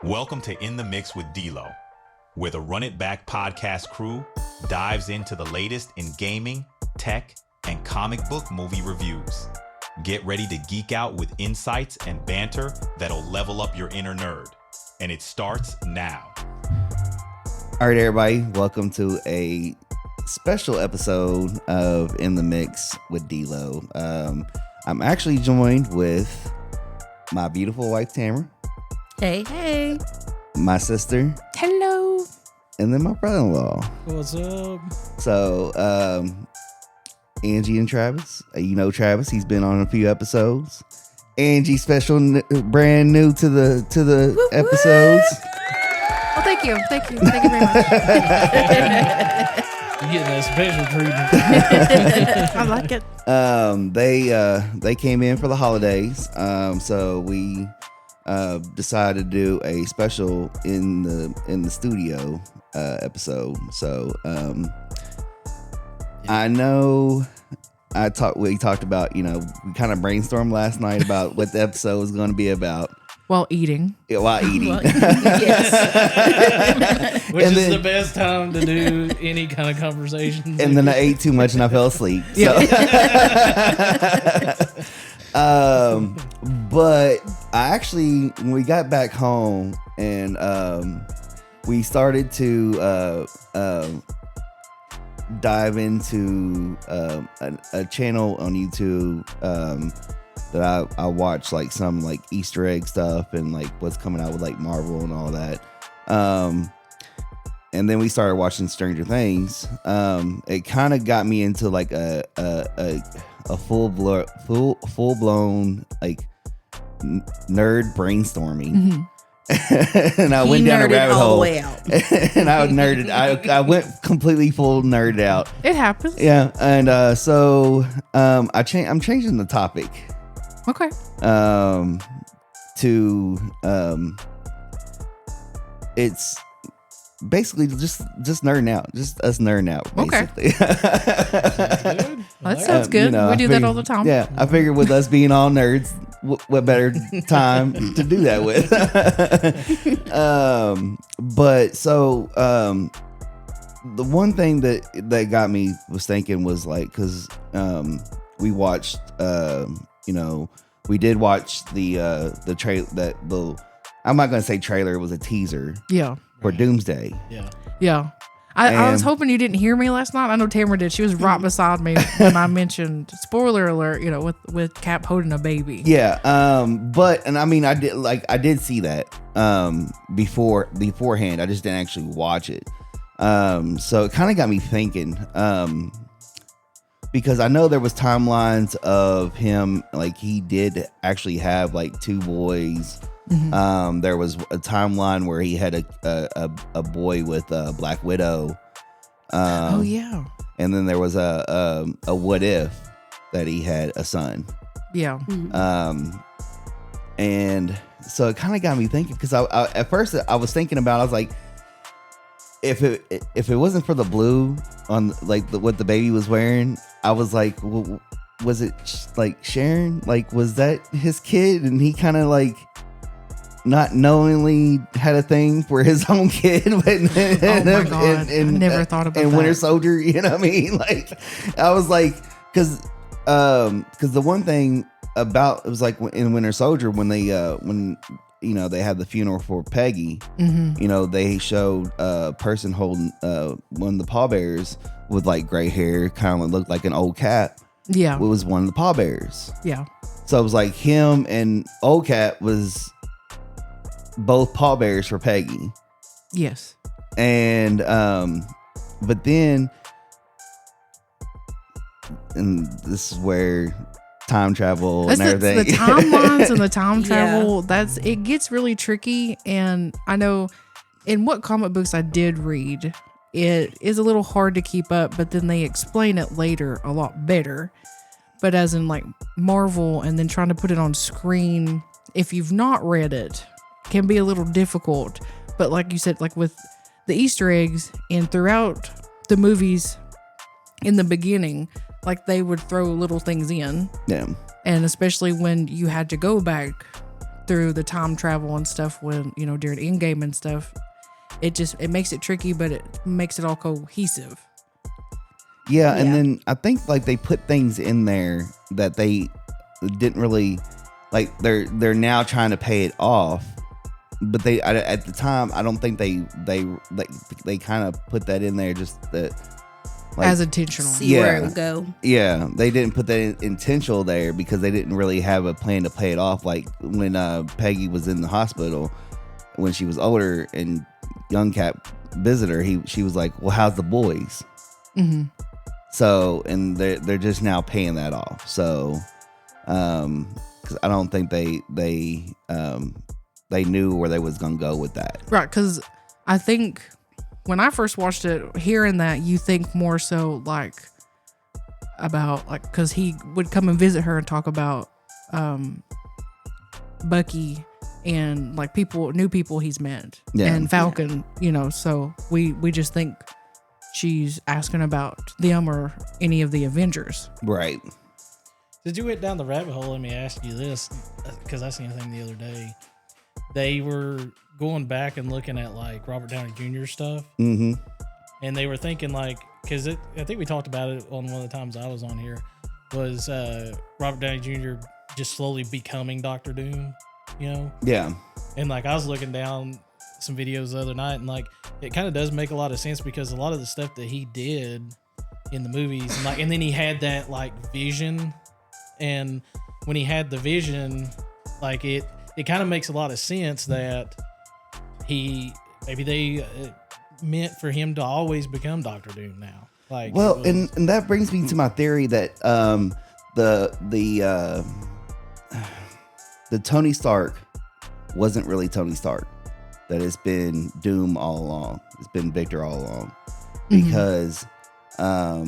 Welcome to In the Mix with D-Lo, where the Run It Back podcast crew dives into the latest in gaming, tech, and comic book movie reviews. Get ready to geek out with insights and banter that'll level up your inner nerd. And it starts now. All right, everybody, welcome to a special episode of In the Mix with D-Lo. I'm actually joined with my beautiful wife, Tamara. Hey, hey. My sister. Hello. And then my brother-in-law. What's up? So, Angie and Travis. You know Travis. He's been on a few episodes. Angie, brand new to the Whoop, episodes. Well, thank you. Thank you very much. You're getting that special treatment. I like it. They came in for the holidays. So we decided to do a special in the studio episode. So I know we talked about, we kind of brainstormed last night about what the episode was going to be about. While eating. Yeah, while eating. Yes. Which is the best time to do any kind of conversation. And then I ate too much and I fell asleep. So. But I actually, when we got back home and we started to dive into a channel on YouTube that I watch, like some like Easter egg stuff and like what's coming out with like Marvel and all that. And then we started watching Stranger Things. It kind of got me into like a full blown like nerd brainstorming. Mm-hmm. And I went down a rabbit hole. And I went completely full nerded out. It happens. Yeah, and so I'm changing the topic. Okay. To it's basically just nerding out, just us nerding out. Basically. Okay. That sounds good. We do that all the time. Yeah, I figured with us being all nerds, what better time to do that with? But so the one thing that got me was thinking was like, because we watched we did watch the trailer I'm not gonna say trailer, it was a teaser. Yeah. For Doomsday. Yeah. I was hoping you didn't hear me last night. I know Tamara did. She was right beside me when I mentioned, spoiler alert, with Cap holding a baby. Yeah. And I mean, I did see that beforehand. I just didn't actually watch it. So it kind of got me thinking. Because I know there was timelines of him, like he did actually have like two boys. Mm-hmm. There was a timeline where he had a boy with Black Widow. Oh yeah. And then there was a what if that he had a son. Yeah. Mm-hmm. And so it kind of got me thinking, because I at first I was thinking about, I was like, if it wasn't for the blue on like what the baby was wearing, I was like, well, was it like Sharon? Like, was that his kid? And he kind of like not knowingly had a thing for his own kid. Oh my God. I never thought about that. And Winter Soldier, you know what I mean? Like, I was like, because the one thing about it was like in Winter Soldier, when they they had the funeral for Peggy, mm-hmm. They showed a person holding one of the pallbearers with like gray hair, kind of looked like an old Cap. Yeah. It was one of the pallbearers. Yeah. So it was like him and old Cap was both pallbearers for Peggy. Yes. And but then, and this is where time travel and everything. The timelines and the time travel, it gets really tricky. And I know in what comic books I did read, it is a little hard to keep up, but then they explain it later a lot better. But as in like Marvel, and then trying to put it on screen, if you've not read it, can be a little difficult. But like you said, like with the Easter eggs and throughout the movies in the beginning, like they would throw little things in. Yeah. And especially when you had to go back through the time travel and stuff when, during Endgame and stuff. It makes it tricky, but it makes it all cohesive. Yeah, and then I think like they put things in there that they didn't really like. They're now trying to pay it off, but they at the time I don't think they kind of put that in there just that like, as intentional. See where it would go. Yeah, they didn't put that intentional there because they didn't really have a plan to pay it off. Like when Peggy was in the hospital when she was older and young Cap visited her, she was like, "Well, how's the boys?" Mm-hmm. So, and they're just now paying that off. So, because I don't think they knew where they was gonna go with that. Right, because I think when I first watched it, hearing that, you think more so like about like because he would come and visit her and talk about Bucky and like new people he's met and Falcon, so we just think she's asking about them or any of the Avengers. Right. Did you went down the rabbit hole? Let me ask you this, because I seen a thing the other day. They were going back and looking at like Robert Downey Jr. stuff, Mm-hmm. and they were thinking like, because I think we talked about it on one of the times I was on here, was Robert Downey Jr. just slowly becoming Doctor Doom, Yeah. And like I was looking down some videos the other night, and like it kind of does make a lot of sense because a lot of the stuff that he did in the movies, and then he had that like vision, and when he had the vision, like it kind of makes a lot of sense that maybe they meant for him to always become Doctor Doom now. Like, well, and that brings me to my theory that the Tony Stark wasn't really Tony Stark. That it's been Doom all along. It's been Victor all along. Because I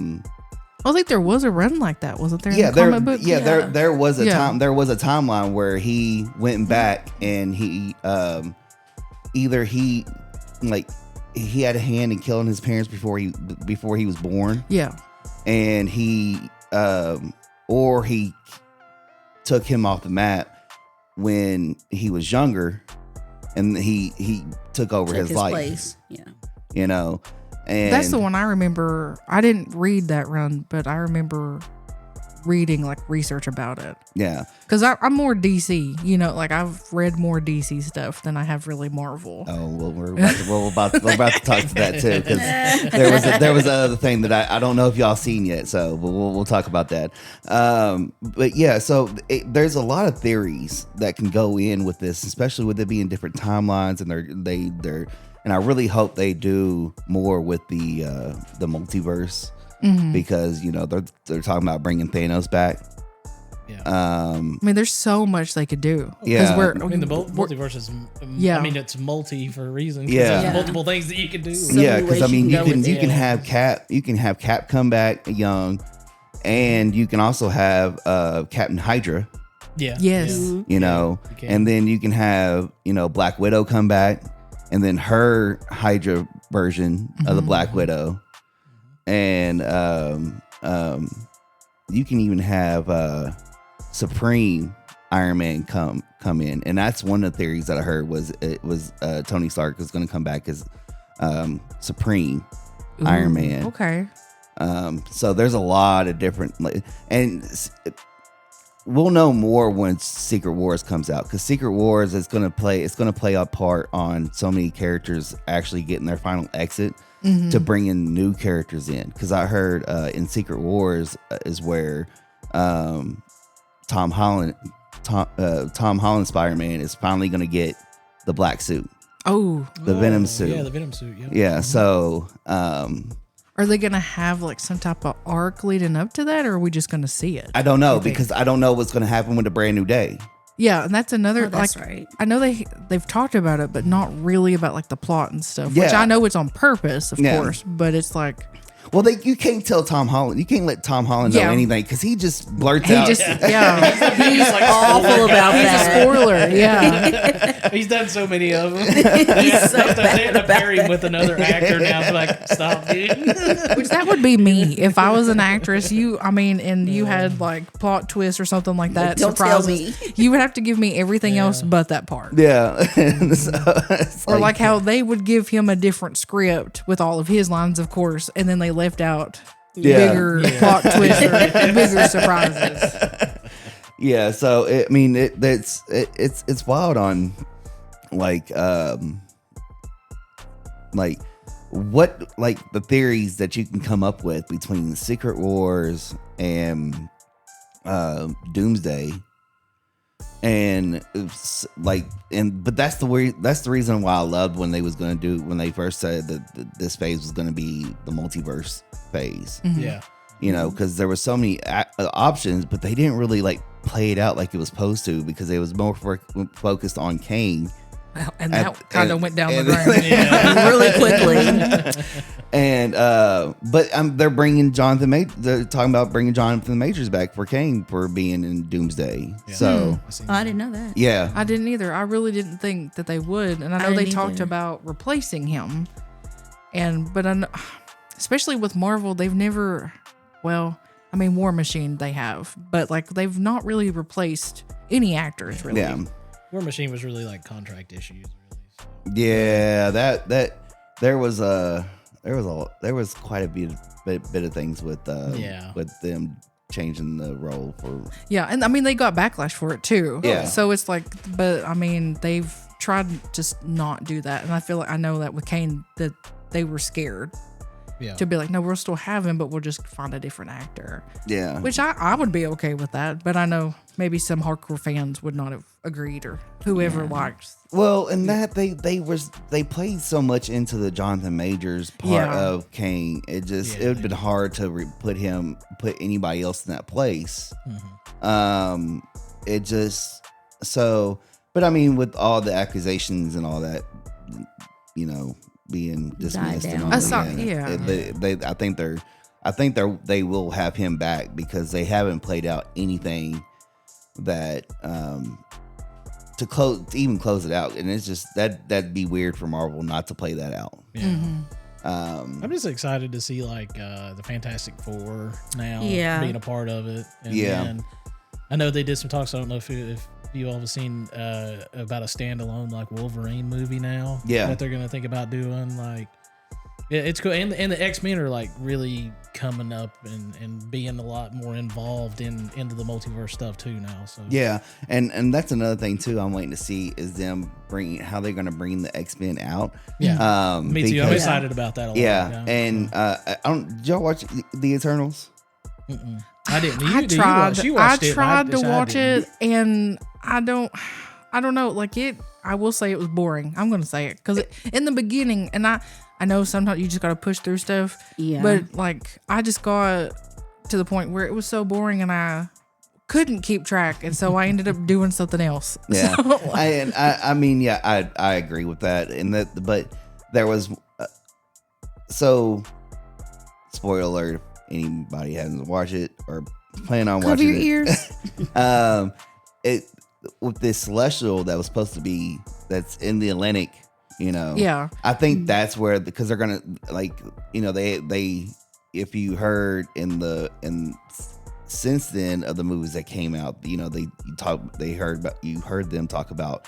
think there was a run like that, wasn't there? Yeah, in the comic book? there was a Yeah. time. There was a timeline where he went back and he either he had a hand in killing his parents before he was born. Yeah. And he or he took him off the map when he was younger, and he took over his life. Place. Yeah. And That's the one I remember. I didn't read that run, but I remember reading like research about it. Yeah. Because I'm more DC, like I've read more DC stuff than I have really Marvel. Oh well, we're about to talk to that too, because there was another thing that I don't know if y'all seen yet, so we'll talk about that. But yeah, so there's a lot of theories that can go in with this, especially with it being different timelines, and they're and I really hope they do more with the multiverse, because they're talking about bringing Thanos back. Yeah. I mean, there's so much they could do. Yeah. I mean, the multiverse is. Yeah. I mean, it's multi for a reason. 'Cause Yeah. There's multiple things that you can do. Yeah, because I mean, you can can have Cap come back young, and you can also have Captain Hydra. Yeah. Yes. Mm-hmm. Yeah. You can. and then you can have Black Widow come back, and then her Hydra version of the Black Widow, and you can even have Supreme Iron Man come in, and that's one of the theories that I heard was Tony Stark was going to come back as Supreme Iron Man. Okay. So there's a lot of different, and we'll know more when Secret Wars comes out, because Secret Wars is going to play a part on so many characters actually getting their final exit to bring in new characters in. Because I heard in Secret Wars is where Tom Holland Spider-Man is finally going to get the black suit, the Venom suit. Yeah, the Venom suit. Yep. Yeah, so Are they going to have like some type of arc leading up to that, or are we just going to see it? I don't know, because I don't know what's going to happen with a Brand New Day. Yeah, and that's another. That's right. I know they've talked about it, but not really about like the plot and stuff. Which Yeah. I know it's on purpose, of Yeah. course. But it's like, Well, you can't tell Tom Holland. You can't let Tom Holland know Yeah. anything because he just blurts He out. just yeah. He's like Awful about He's a that. spoiler. Yeah. He's done so many of them. He's so They had to bad pair him about with another actor now. Be like, stop, dude. Which that would be me if I was an actress. And you had like plot twists or something like that. Don't tell surprises. me. You would have to give me everything else but that part. Yeah. So it's Or like how they would give him a different script with all of his lines, of course, and then they left out Yeah. bigger plot twists or bigger surprises. Yeah, so it's wild on like what like the theories that you can come up with between Secret Wars and Doomsday, and it's like but that's the reason why I loved when they first said that this phase was going to be the multiverse phase. Yeah. You know, because there were so many options, but they didn't really like play it out like it was supposed to, because it was more focused on Kang. And that At- kind of and- went down the and- drain. Yeah. really quickly. And but they're bringing they're talking about bringing Jonathan Majors back for Kang for being in Doomsday. Yeah. So I seen Oh, I didn't know that. yeah, I didn't either. I really didn't think that they would, and I know I they didn't talked either. about replacing him, but I know, especially with Marvel, they've never. Well, I mean, War Machine they have, but like they've not really replaced any actors really. yeah, War Machine was really like contract issues, really. So. yeah. That there was quite a bit of things with Yeah. with them changing the role for Yeah, and I mean they got backlash for it too. Yeah. So it's like, but I mean they've tried to just not do that, and I feel like I know that with Kane that they were scared Yeah. to be like, no, we'll still have him, but we'll just find a different actor. yeah. Which I would be okay with that, but I know maybe some hardcore fans would not have agreed, or whoever liked. Well, and that they played so much into the Jonathan Majors part Yeah. of Kang. It would have been hard to put anybody else in that place. It just but I mean, with all the accusations and all that, you know, being dismissed and down. all Aside- that, yeah. I think they will have him back because they haven't played out anything that to even close it out, and it's just that'd be weird for Marvel not to play that out. Yeah. Um, I'm just excited to see like the Fantastic Four now Yeah. being a part of it. And Yeah. then I know they did some talks. I don't know if you all have seen about a standalone like Wolverine movie now. Yeah. That they're gonna think about doing. Like, yeah, it's cool. And the X-Men are like really coming up and being a lot more involved into the multiverse stuff too now. So yeah, and that's another thing too. I'm waiting to see is them how they're going to bring the X-Men out. Yeah. Me too. I'm because- excited about that a lot. Yeah, and I don't. Did y'all watch the Eternals? Mm-mm. I didn't. I tried. You I watched it, and tried to decided- watch it, and I don't know. Like it, I will say it was boring. I'm gonna say it because in the beginning, and I know sometimes you just gotta push through stuff. Yeah. But like I just got to the point where it was so boring, and I couldn't keep track, and so I ended up doing something else. Yeah, So, I mean, yeah, I agree with that, but there was so spoiler alert. If anybody hasn't watched it or plan on cover watching your it, ears. it with this celestial that was supposed to be that's in the Atlantic, you know. Yeah. I think that's where because they're gonna like they if you heard in since then of the movies that came out, you know, you heard them talk about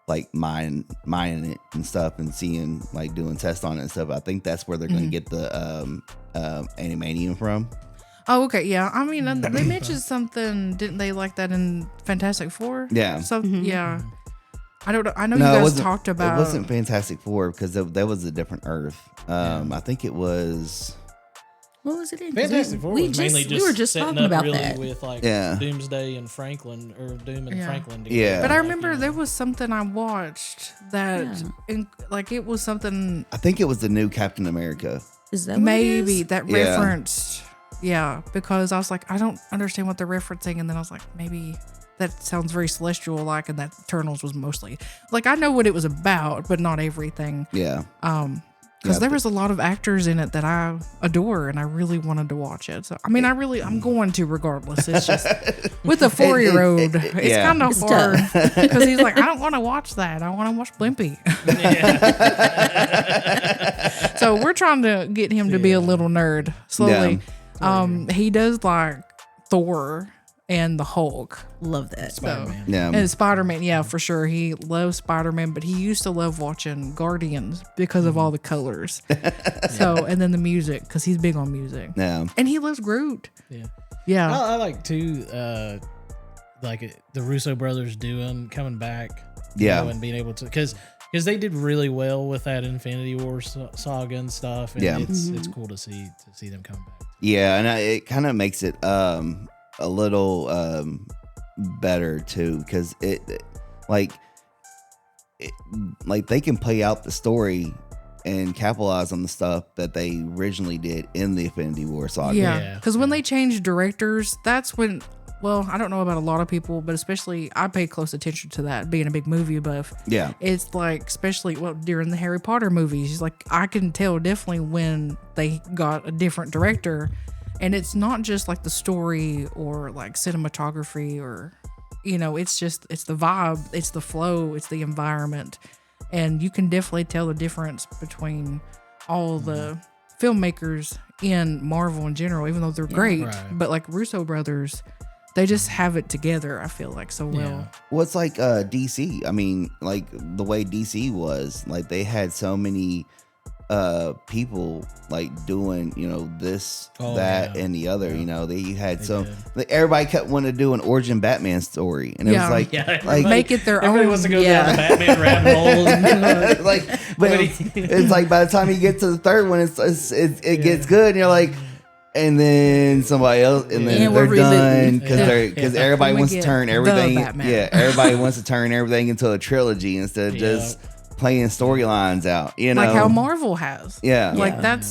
like mining it and stuff and seeing like doing tests on it and stuff. I think that's where they're gonna get the animanium from. Oh, okay. Yeah. I mean, they mentioned something, didn't they, like that in Fantastic Four? Yeah. So yeah. I don't know. I know No, it you guys wasn't- talked about. It wasn't Fantastic Four because that was a different Earth. I think it was. What was it in? 'Cause Fantastic Four we was mainly just we were just setting talking up about really that. with like Yeah. Doomsday and Franklin or Doom and Yeah. Franklin. Yeah. But I Like, remember you know. there was something I watched that, like, it was something I think it was the new Captain America. Is that what it maybe is? that Yeah. referenced. Yeah, because I was like, I don't understand what they're referencing, and then I was like, maybe that sounds very celestial like, and that Eternals was mostly like I know what it was about, but not everything. Yeah. Because there was a lot of actors in it that I adore, and I really wanted to watch it. So I mean, I'm going to regardless. It's just with a 4-year-old, it's yeah. kind of It's hard tough. because he's like, I don't want to watch that. I want to watch Blimpie. So we're trying to get him to be a little nerd slowly. He does like Thor and the Hulk. Love that. Spider-Man. Yeah. And Spider-Man, yeah, for sure. He loves Spider-Man, but he used to love watching Guardians because of all the colors. So, and then the music, because he's big on music. Yeah. And he loves Groot. Yeah. Yeah. I like too, like the Russo brothers coming back. you Yeah. know, and being able to, because they did really well with that Infinity War saga and stuff. And Yeah. it's cool to see them come back. Yeah, and it kind of makes it a little better too, because like they can play out the story and capitalize on the stuff that they originally did in the Infinity War saga. Yeah, because when they changed directors, that's when. Well, I don't know about a lot of people, but especially I pay close attention to that, being a big movie buff. Yeah. It's like, especially during the Harry Potter movies, like I can tell definitely when they got a different director, and it's not just like the story or like cinematography or, it's the vibe, it's the flow, it's the environment, and you can definitely tell the difference between all the filmmakers in Marvel in general, even though they're great, Right. but like Russo brothers, they just have it together, I feel like, so well. Yeah. Well, it's like DC. I mean, like the way DC was, like they had so many people like doing, this, that, yeah. and the other. They had They did. like, everybody kept wanting to do an origin Batman story, and it Yeah. was like, Yeah, like Make it their everybody own. wants to go Yeah. down the Batman rabbit hole. And, like, but it's like by the time you get to the third one, it gets good, and you're like, and then somebody else, and then And we're they're done rebooting. because Yeah. everybody And we wants to get turn the everything. Batman. Yeah, everybody wants to turn everything into a trilogy instead of Yeah. just playing storylines out. Like how Marvel has. Yeah. Like Yeah.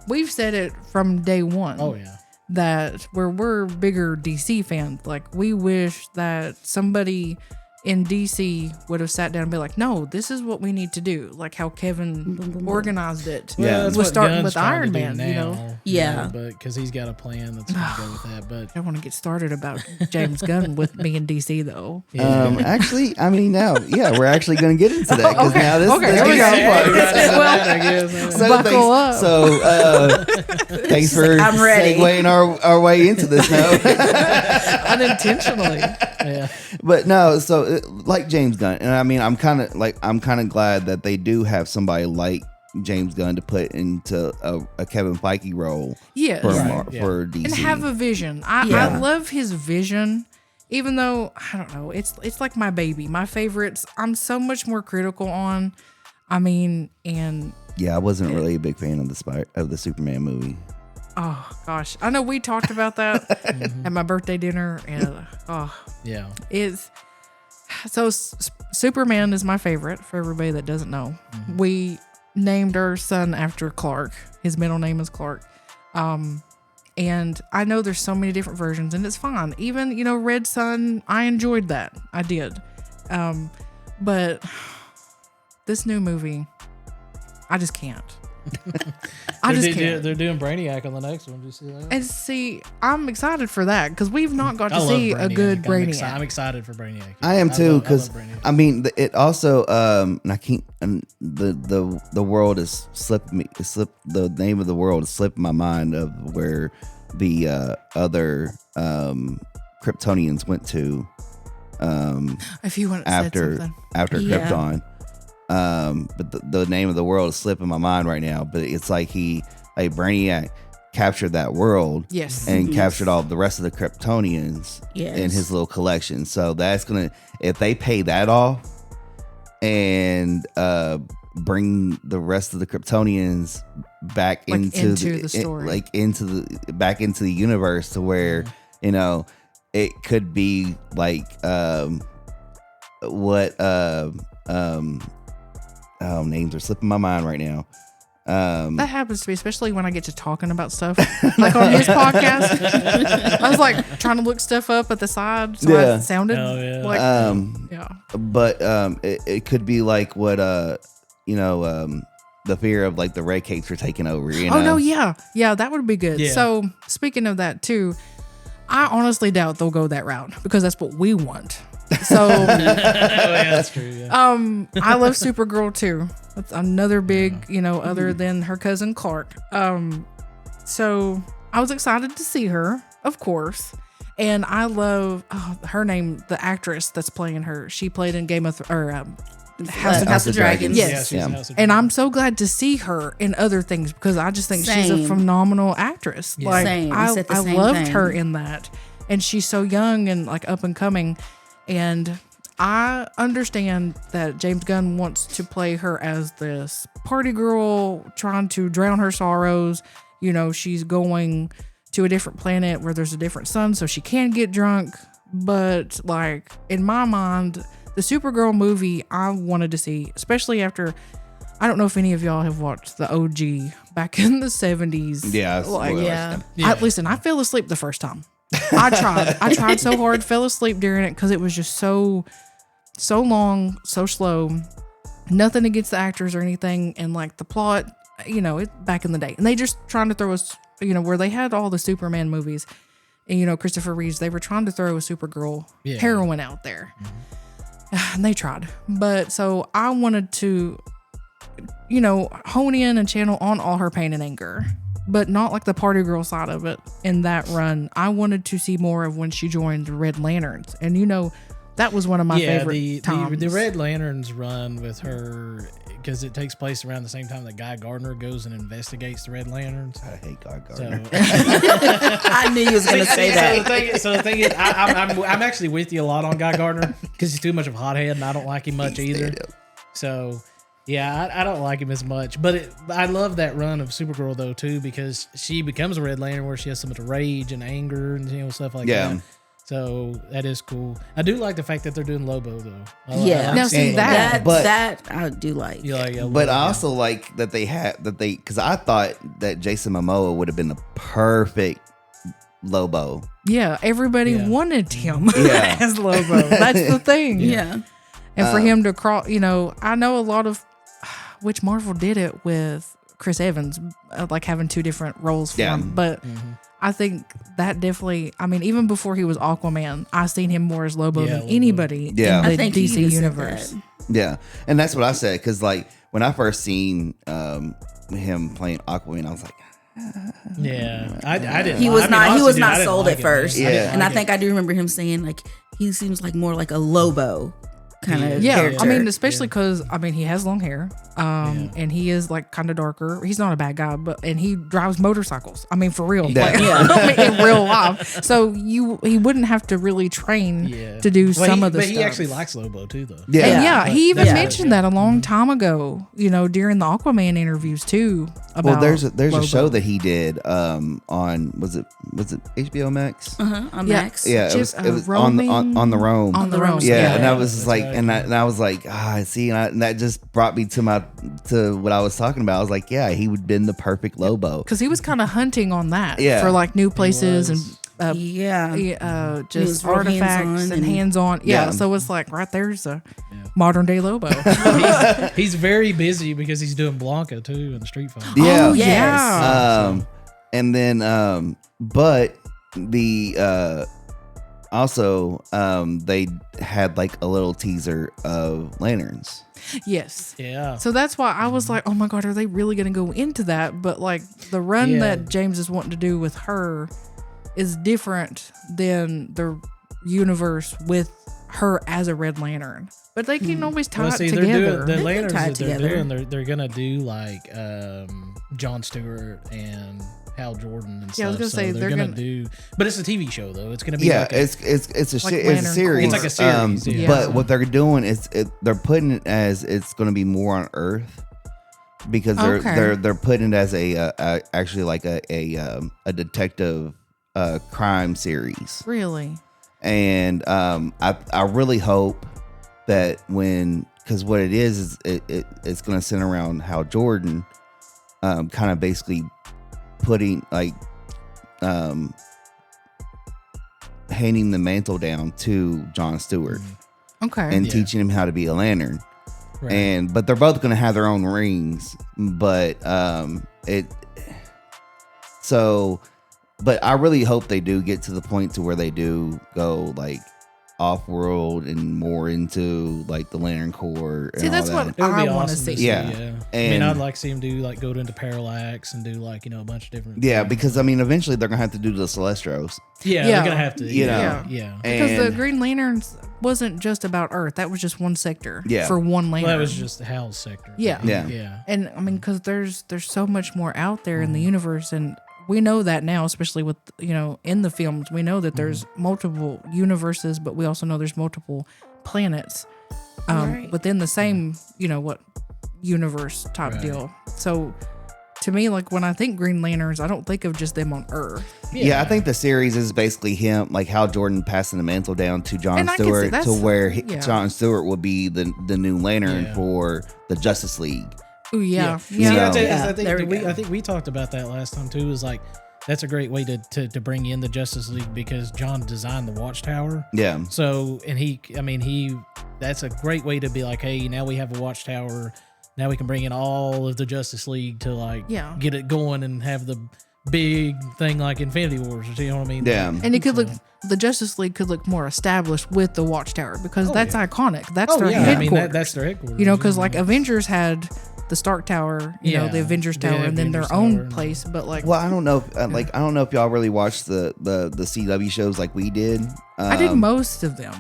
we've said it from day one. oh yeah. That we're bigger DC fans. Like we wish that somebody in DC would have sat down and be like, no, this is what we need to do. Like how Kevin organized it. Yeah. that's was what starting Gunn's with trying Iron to do Man, now, Yeah. but because he's got a plan that's going to go with that. But I want to get started about James Gunn with me in DC though. Actually, I mean, now, yeah, we're actually going to get into that because Okay. now this Okay, this here we gets go. fun. Well, I guess. So Buckle up. So thanks for I'm ready. segueing our way into this now. Unintentionally. Yeah. But no, so like James Gunn, and I mean, I'm kind of glad that they do have somebody like James Gunn to put into a Kevin Feige role Yes. for Right, yeah. for DC. And have a vision. I Yeah. love his vision, even though I don't know. It's like my baby. My favorites. I'm so much more critical on. I mean, and Yeah, I wasn't really a big fan of the Superman movie. oh gosh, I know we talked about that at my birthday dinner, and Yeah. it's so Superman is my favorite. For everybody that doesn't know, we named our son after Clark. His middle name is Clark. And I know there's so many different versions, and it's fine. Even Red Sun, I enjoyed that. I did. But this new movie, I just can't. I just can't. They're doing Brainiac on the next one. Did you see that? And see, I'm excited for that because we've not got to I love see a Brainiac. good I'm Brainiac. I'm excited for Brainiac. I am too, love because Brainiac. I mean, it also and I can't. And the world is slipped me. The name of the world is slipping my mind of where the other Kryptonians went to. If you want to say after something. Yeah. Krypton. But the name of the world is slipping my mind right now. But it's like Brainiac captured that world Yes. and captured all the rest of the Kryptonians Yes. in his little collection. So that's gonna, if they pay that off and bring the rest of the Kryptonians back Like into the story. back into the universe to where it could be like what names are slipping my mind right now. That happens to me, especially when I get to talking about stuff. Like on his podcast, I was like trying to look stuff up at the side, so Yeah. I sounded Oh, yeah. like Um, yeah. but it could be like what the fear of like the red capes are taking over. You know? Oh no, yeah, that would be good. Yeah. So speaking of that too, I honestly doubt they'll go that route because that's what we want. So Oh, yeah, that's true. Yeah. I love Supergirl too. That's another big, other than her cousin Clark. So I was excited to see her, of course. And I love her name, the actress that's playing her. She played in House of Dragons. Yes. Yeah, she's Yeah. in House of And Dragons. I'm so glad to see her in other things because I just think she's a Same. phenomenal actress. Yeah. Like Same. We I said the same loved thing. her in that. And she's so young and like up and coming. And I understand that James Gunn wants to play her as this party girl trying to drown her sorrows. She's going to a different planet where there's a different sun so she can get drunk. But like in my mind, the Supergirl movie I wanted to see, especially after, I don't know if any of y'all have watched the OG back in the 70s. Yeah. Like, Yeah. Listen, I fell asleep the first time. I tried so hard, fell asleep during it because it was just so long, so slow. Nothing against the actors or anything, and like the plot, it back in the day, and they just trying to throw us, where they had all the Superman movies, and Christopher Reeves, they were trying to throw a Supergirl heroine out there, and they tried, but so I wanted to, hone in and channel on all her pain and anger. But not like the party girl side of it in that run. I wanted to see more of when she joined the Red Lanterns. And that was one of my favorite times. The Red Lanterns run with her because it takes place around the same time that Guy Gardner goes and investigates the Red Lanterns. I hate God So, Gardner. I knew you was gonna say that. So the thing is, I'm actually with you a lot on Guy Gardner because he's too much of a hothead, and I don't like him much either. So. Yeah, I don't like him as much, but I love that run of Supergirl though too because she becomes a Red Lantern where she has so much rage and anger and stuff like that. So that is cool. I do like the fact that they're doing Lobo though. Yeah. Now, see, Lobo. that- That I do like. You like, yeah, But Lobo, I yeah. also like that because I thought that Jason Momoa would have been the perfect Lobo. Yeah, everybody Yeah. wanted him Yeah. as Lobo. That's the thing. Yeah. And for him to cross, I know a lot of, which Marvel did it with Chris Evans, like having two different roles for Yeah. him. But I think that definitely, even before he was Aquaman, I seen him more as Lobo Yeah, than Lobo. anybody Yeah. in I the think he DC even said universe. that. Yeah, and that's what I said because like when I first seen him playing Aquaman, I was like, Yeah, I didn't. He was not. He honestly, was dude, not I didn't sold like at it, first. man. I didn't Yeah. And I like think it. I do remember him saying like he seems like more like a Lobo kind of Yeah, character. especially because he has long hair, and he is like kind of darker. He's not a bad guy, and he drives motorcycles. For real, Yeah. like, in real life. So he wouldn't have to really train Yeah. to do Well, some he, of the but stuff. he actually likes Lobo too, though. yeah, And Yeah. he even Yeah. mentioned that a long time ago, during the Aquaman interviews too. About Well, there's a Lobo. show that he did on was it HBO Max? On Yeah. Max. Yeah, Just, it was on the Rome. on the Rome. Yeah, and I was that's just like, right. and I was like, see, and that just brought me to what I was talking about. I was like, yeah, he would have been the perfect Lobo. because he was kind of hunting on that Yeah. for like new places and Yeah. just was real artifacts hands-on and and- hands-on. Yeah, Yeah. so it's like right there's a modern day Lobo. He's very busy because he's doing Blanca too in the Street Fighter. Yeah, Oh, yes. yeah. And then but the also they had like a little teaser of lanterns. Yes. Yeah. So that's why I was like, oh my God, are they really going to go into that? But like the run Yeah. that James is wanting to do with her is different than the universe with her as a Red Lantern. But they can always tie Well, it see, together. they're doing the They can lanterns tie that it they're together. doing. They're gonna do like Jon Stewart and Hal Jordan and Yeah, I was stuff. gonna So say, they're they're gonna gonna- do, but it's a TV show though. It's gonna be Yeah, like a, it's a Like it's a Lantern series. Corps. It's like a series, yeah. But what they're doing is they're putting it as it's going to be more on Earth because Okay. they're putting it as a actually like a detective crime series. Really? And I really hope that because what it is it's going to center around Hal Jordan, kind of basically putting like handing the mantle down to Jon Stewart Okay. and Yeah. teaching him how to be a lantern. Right. but they're both gonna have their own rings. But but I really hope they do get to the point to where they do go like off world and more into like the Lantern Corps. And See, that's all that. what It would I be want to awesome see. to see. Yeah. Yeah. I mean, And- I'd like to see him do like go into Parallax and do like a bunch of different. Yeah, things. because I mean, eventually they're gonna have to do the Celestros. yeah, Yeah. they're gonna have to. You know. yeah. Because the And- Green Lanterns wasn't just about Earth. That was just one sector. Yeah. For one Well, lantern. that was just the Hal's sector. Yeah. Yeah. Yeah. And I mean, because there's so much more out there in the universe, and we know that now, especially with in the films, we know that there's multiple universes, but we also know there's multiple planets Right. within the same universe type Right. deal. So to me, like when I think Green Lanterns, I don't think of just them on Earth. Yeah, I think the series is basically him, like how Jordan passing the mantle down to John And I can see Stewart to that's- where yeah. John Stewart will be the new Lantern Yeah. for the Justice League. Oh yeah, You yeah. know. Yeah, I there we think go. I think we talked about that last time too. Is like that's a great way to bring in the Justice League because John designed the Watchtower. Yeah, So that's a great way to be like, hey, now we have a Watchtower. Now we can bring in all of the Justice League to like Yeah. get it going and have the big thing like Infinity Wars. You know what I mean? Yeah. And it could So- look, the Justice League could look more established with the Watchtower because that's yeah. iconic. That's Oh their yeah, I headquarters. mean that's their headquarters. Because like Avengers had the Stark Tower, the Yeah, Avengers the Tower, and then their Avengers own Tower and- place. But like, well, I don't know, if, I don't know if y'all really watched the CW shows like we did. I did most of them.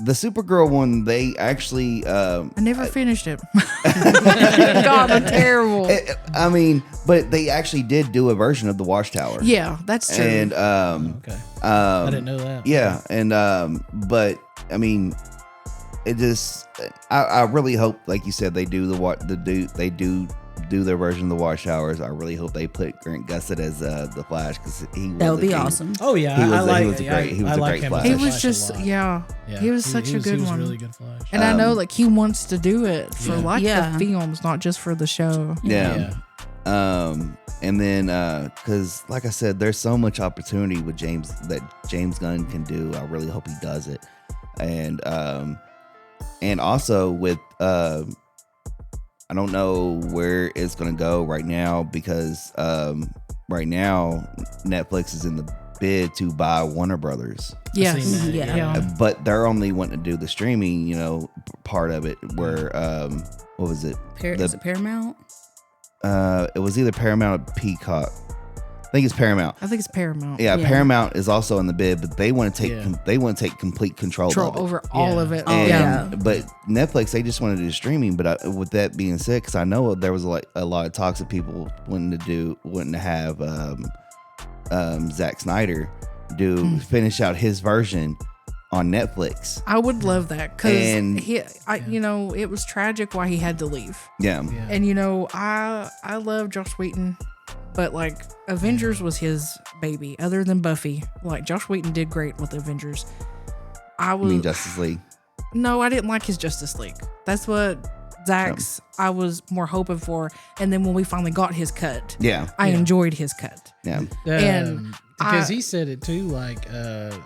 The Supergirl one. They actually, I never finished it. God, I'm terrible. I mean, but they actually did do a version of the Watchtower. Yeah, that's true. and Okay, I didn't know that. Yeah, and but I mean, it just I really hope, like you said, they do they do their version of the Watchtowers. I really hope they put Grant Gusset as the Flash because That would be awesome. Oh yeah, He was I a- like. he was a great- he was I a like great him Flash. as he a was Flash just a lot. yeah, he was such a good he was one. Really good Flash. And I know like he wants to do it for Yeah. like Yeah. the films, not just for the show. Yeah. And then because like I said, there's so much opportunity with James Gunn can do. I really hope he does it. And also with I don't know where it's gonna go right now because right now Netflix is in the bid to buy Warner Brothers. Yes. seen that, Yeah. Yeah. But they're only wanting to do the streaming, part of it where what was it? Is it Paramount? It was either Paramount or Peacock. I think it's Paramount. I think it's Paramount. Yeah, Yeah. Paramount is also in the bid, but they want to take Yeah. they want to take complete control Control of it. over all Yeah. of it. Oh, And, yeah. But Netflix, they just wanted to do streaming. But with that being said, because I know there was a lot of talks of people wanting to have Zack Snyder finish out his version on Netflix. I would love that because And- it was tragic why he had to leave. Yeah, Yeah. And I love Joss Whedon, but like Avengers was his baby. Other than Buffy, like Joss Whedon did great with Avengers. I mean Justice League. No, I didn't like his Justice League. That's what Zach's I was more hoping for. And then when we finally got his cut, Yeah, I Yeah. enjoyed his cut. yeah, And because I- he said it too, like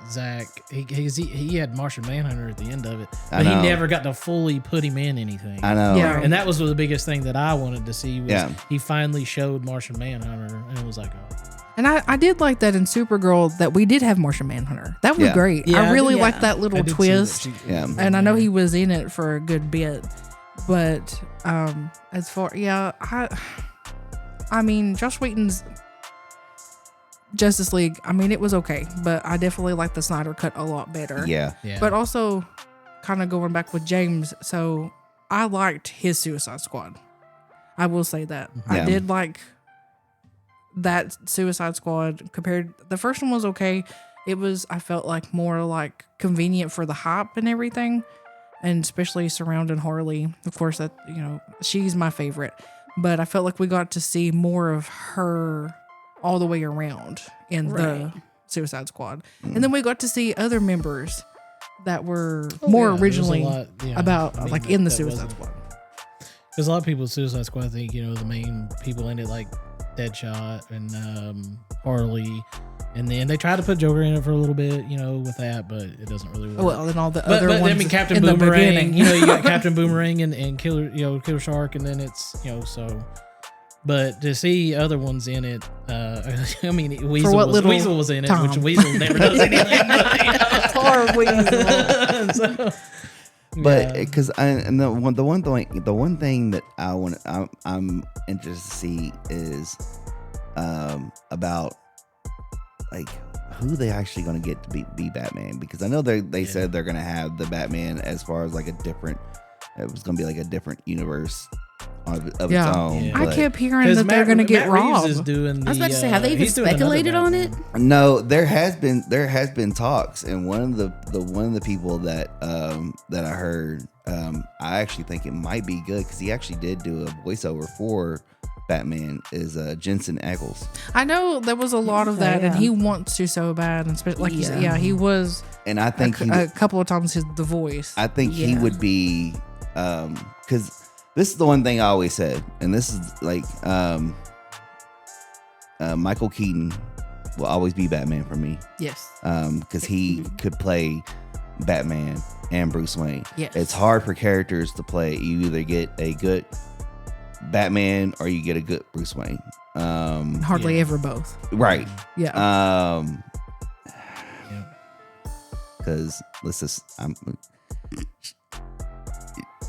Zach, he had Martian Manhunter at the end of it, I but he know. never got to fully put him in anything. I know. Yeah. And that was the biggest thing that I wanted to see was Yeah. he finally showed Martian Manhunter, and it was like, oh. And I did like that in Supergirl that we did have Martian Manhunter. That was Yeah. great. Yeah, I I really did- liked yeah. that I little did see twist. that she- Yeah. And I know he was in it for a good bit. But as far I mean Joss Whedon's Justice League, I mean it was okay, but I definitely like the Snyder cut a lot better. Yeah. Yeah. But also kind of going back with James, so I liked his Suicide Squad. I will say that. Yeah. I did like that Suicide Squad compared the first one was okay. It was I felt like more like convenient for the hype and everything, and especially surrounding Harley. Of course that she's my favorite, but I felt like we got to see more of her all the way around in the Right. Suicide Squad. And then we got to see other members that were Oh, more yeah, there's a originally lot, yeah. about I mean, like in the that Suicide wasn't- Squad. Because a lot of people with Suicide Squad think, the main people in it, like Deadshot and Harley And then they tried to put Joker in it for a little bit, with that, but it doesn't really work. Well, and all the but other ones I mean, Captain in the Boomerang, beginning. you got Captain Boomerang and Killer, Killer Shark, and then it's, so. But to see other ones in it, I mean, Weasel was in it, Tom. which Weasel never does anything. But, Poor Weasel. so, But yeah. because the one thing that I'm interested to see is about like who they actually going to get to be Batman, because I know they said they're going to have the Batman as far as like it was going to be like a different universe of its own. Yeah. I but- kept hearing that they're going to get Matt Reeves is Rob. doing I was about to say, the, have they even he's doing another speculated on it? Batman. No, there has been talks, and one of the people that I heard, I actually think it might be good because he actually did do a voiceover for Batman, is Jensen Ackles, I know there was a lot of that, and Yeah. he wants to so bad, and especially like you said, he was and I think a couple of times the voice. I think he Yeah. would be, because this is the one thing I always said, and this is like Michael Keaton will always be Batman for me, Yes. because he could play Batman and Bruce Wayne. Yes. It's hard for characters to play. You either get a good Batman or you get a good Bruce Wayne. Hardly Yeah. ever both. Right. Yeah. Because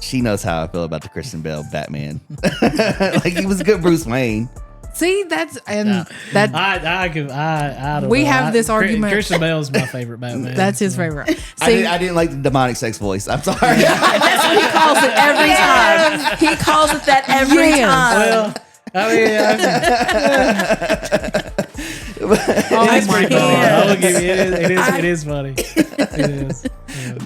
she knows how I feel about the Christian Bale Batman. Like he was a good Bruce Wayne. See, that's I don't We know. have this argument. Christian Bale's my favorite Batman. that's his so. favorite. I See, didn't like the demonic sex voice. I'm sorry. That's what he calls it every time. He calls it that every Yes. time. Well, I mean, oh my pretty funny. I god. will give you it is funny. It is. Yeah.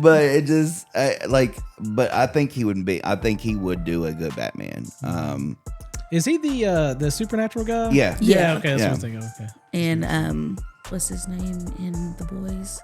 But it just but I think he would be. I think he would do a good Batman. Is he the supernatural guy? Yeah. Yeah. Okay, that's Yeah. what I'm thinking. Okay. And what's his name in The Boys?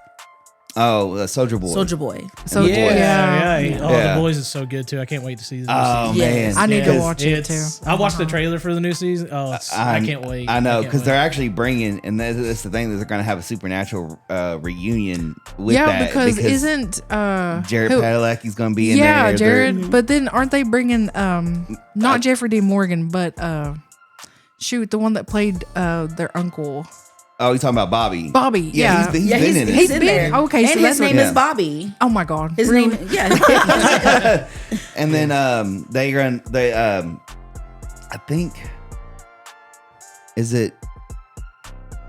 Oh, Soldier Boy. Soldier Boy. So Yeah. yeah. Oh, Yeah. The Boys is so good too. I can't wait to see this. Oh new season. man, Yes. I need to Because watch it too. It's- I watched the trailer for the new season. Oh, I can't wait. I know can't because wait. they're actually bringing, and that's the thing, that they're going to have a supernatural reunion with Yeah, that because isn't Jared who- Padalecki's going to be in yeah, there. Jared. But then aren't they bringing not Jeffrey D. Morgan, but shoot, the one that played their uncle, Oh, you talking about Bobby? Bobby? Yeah, Yeah, he's been in it. He's in been- there. okay, so And that's his name what- is Bobby. Oh my god, His really? name, yeah. And then I think, is it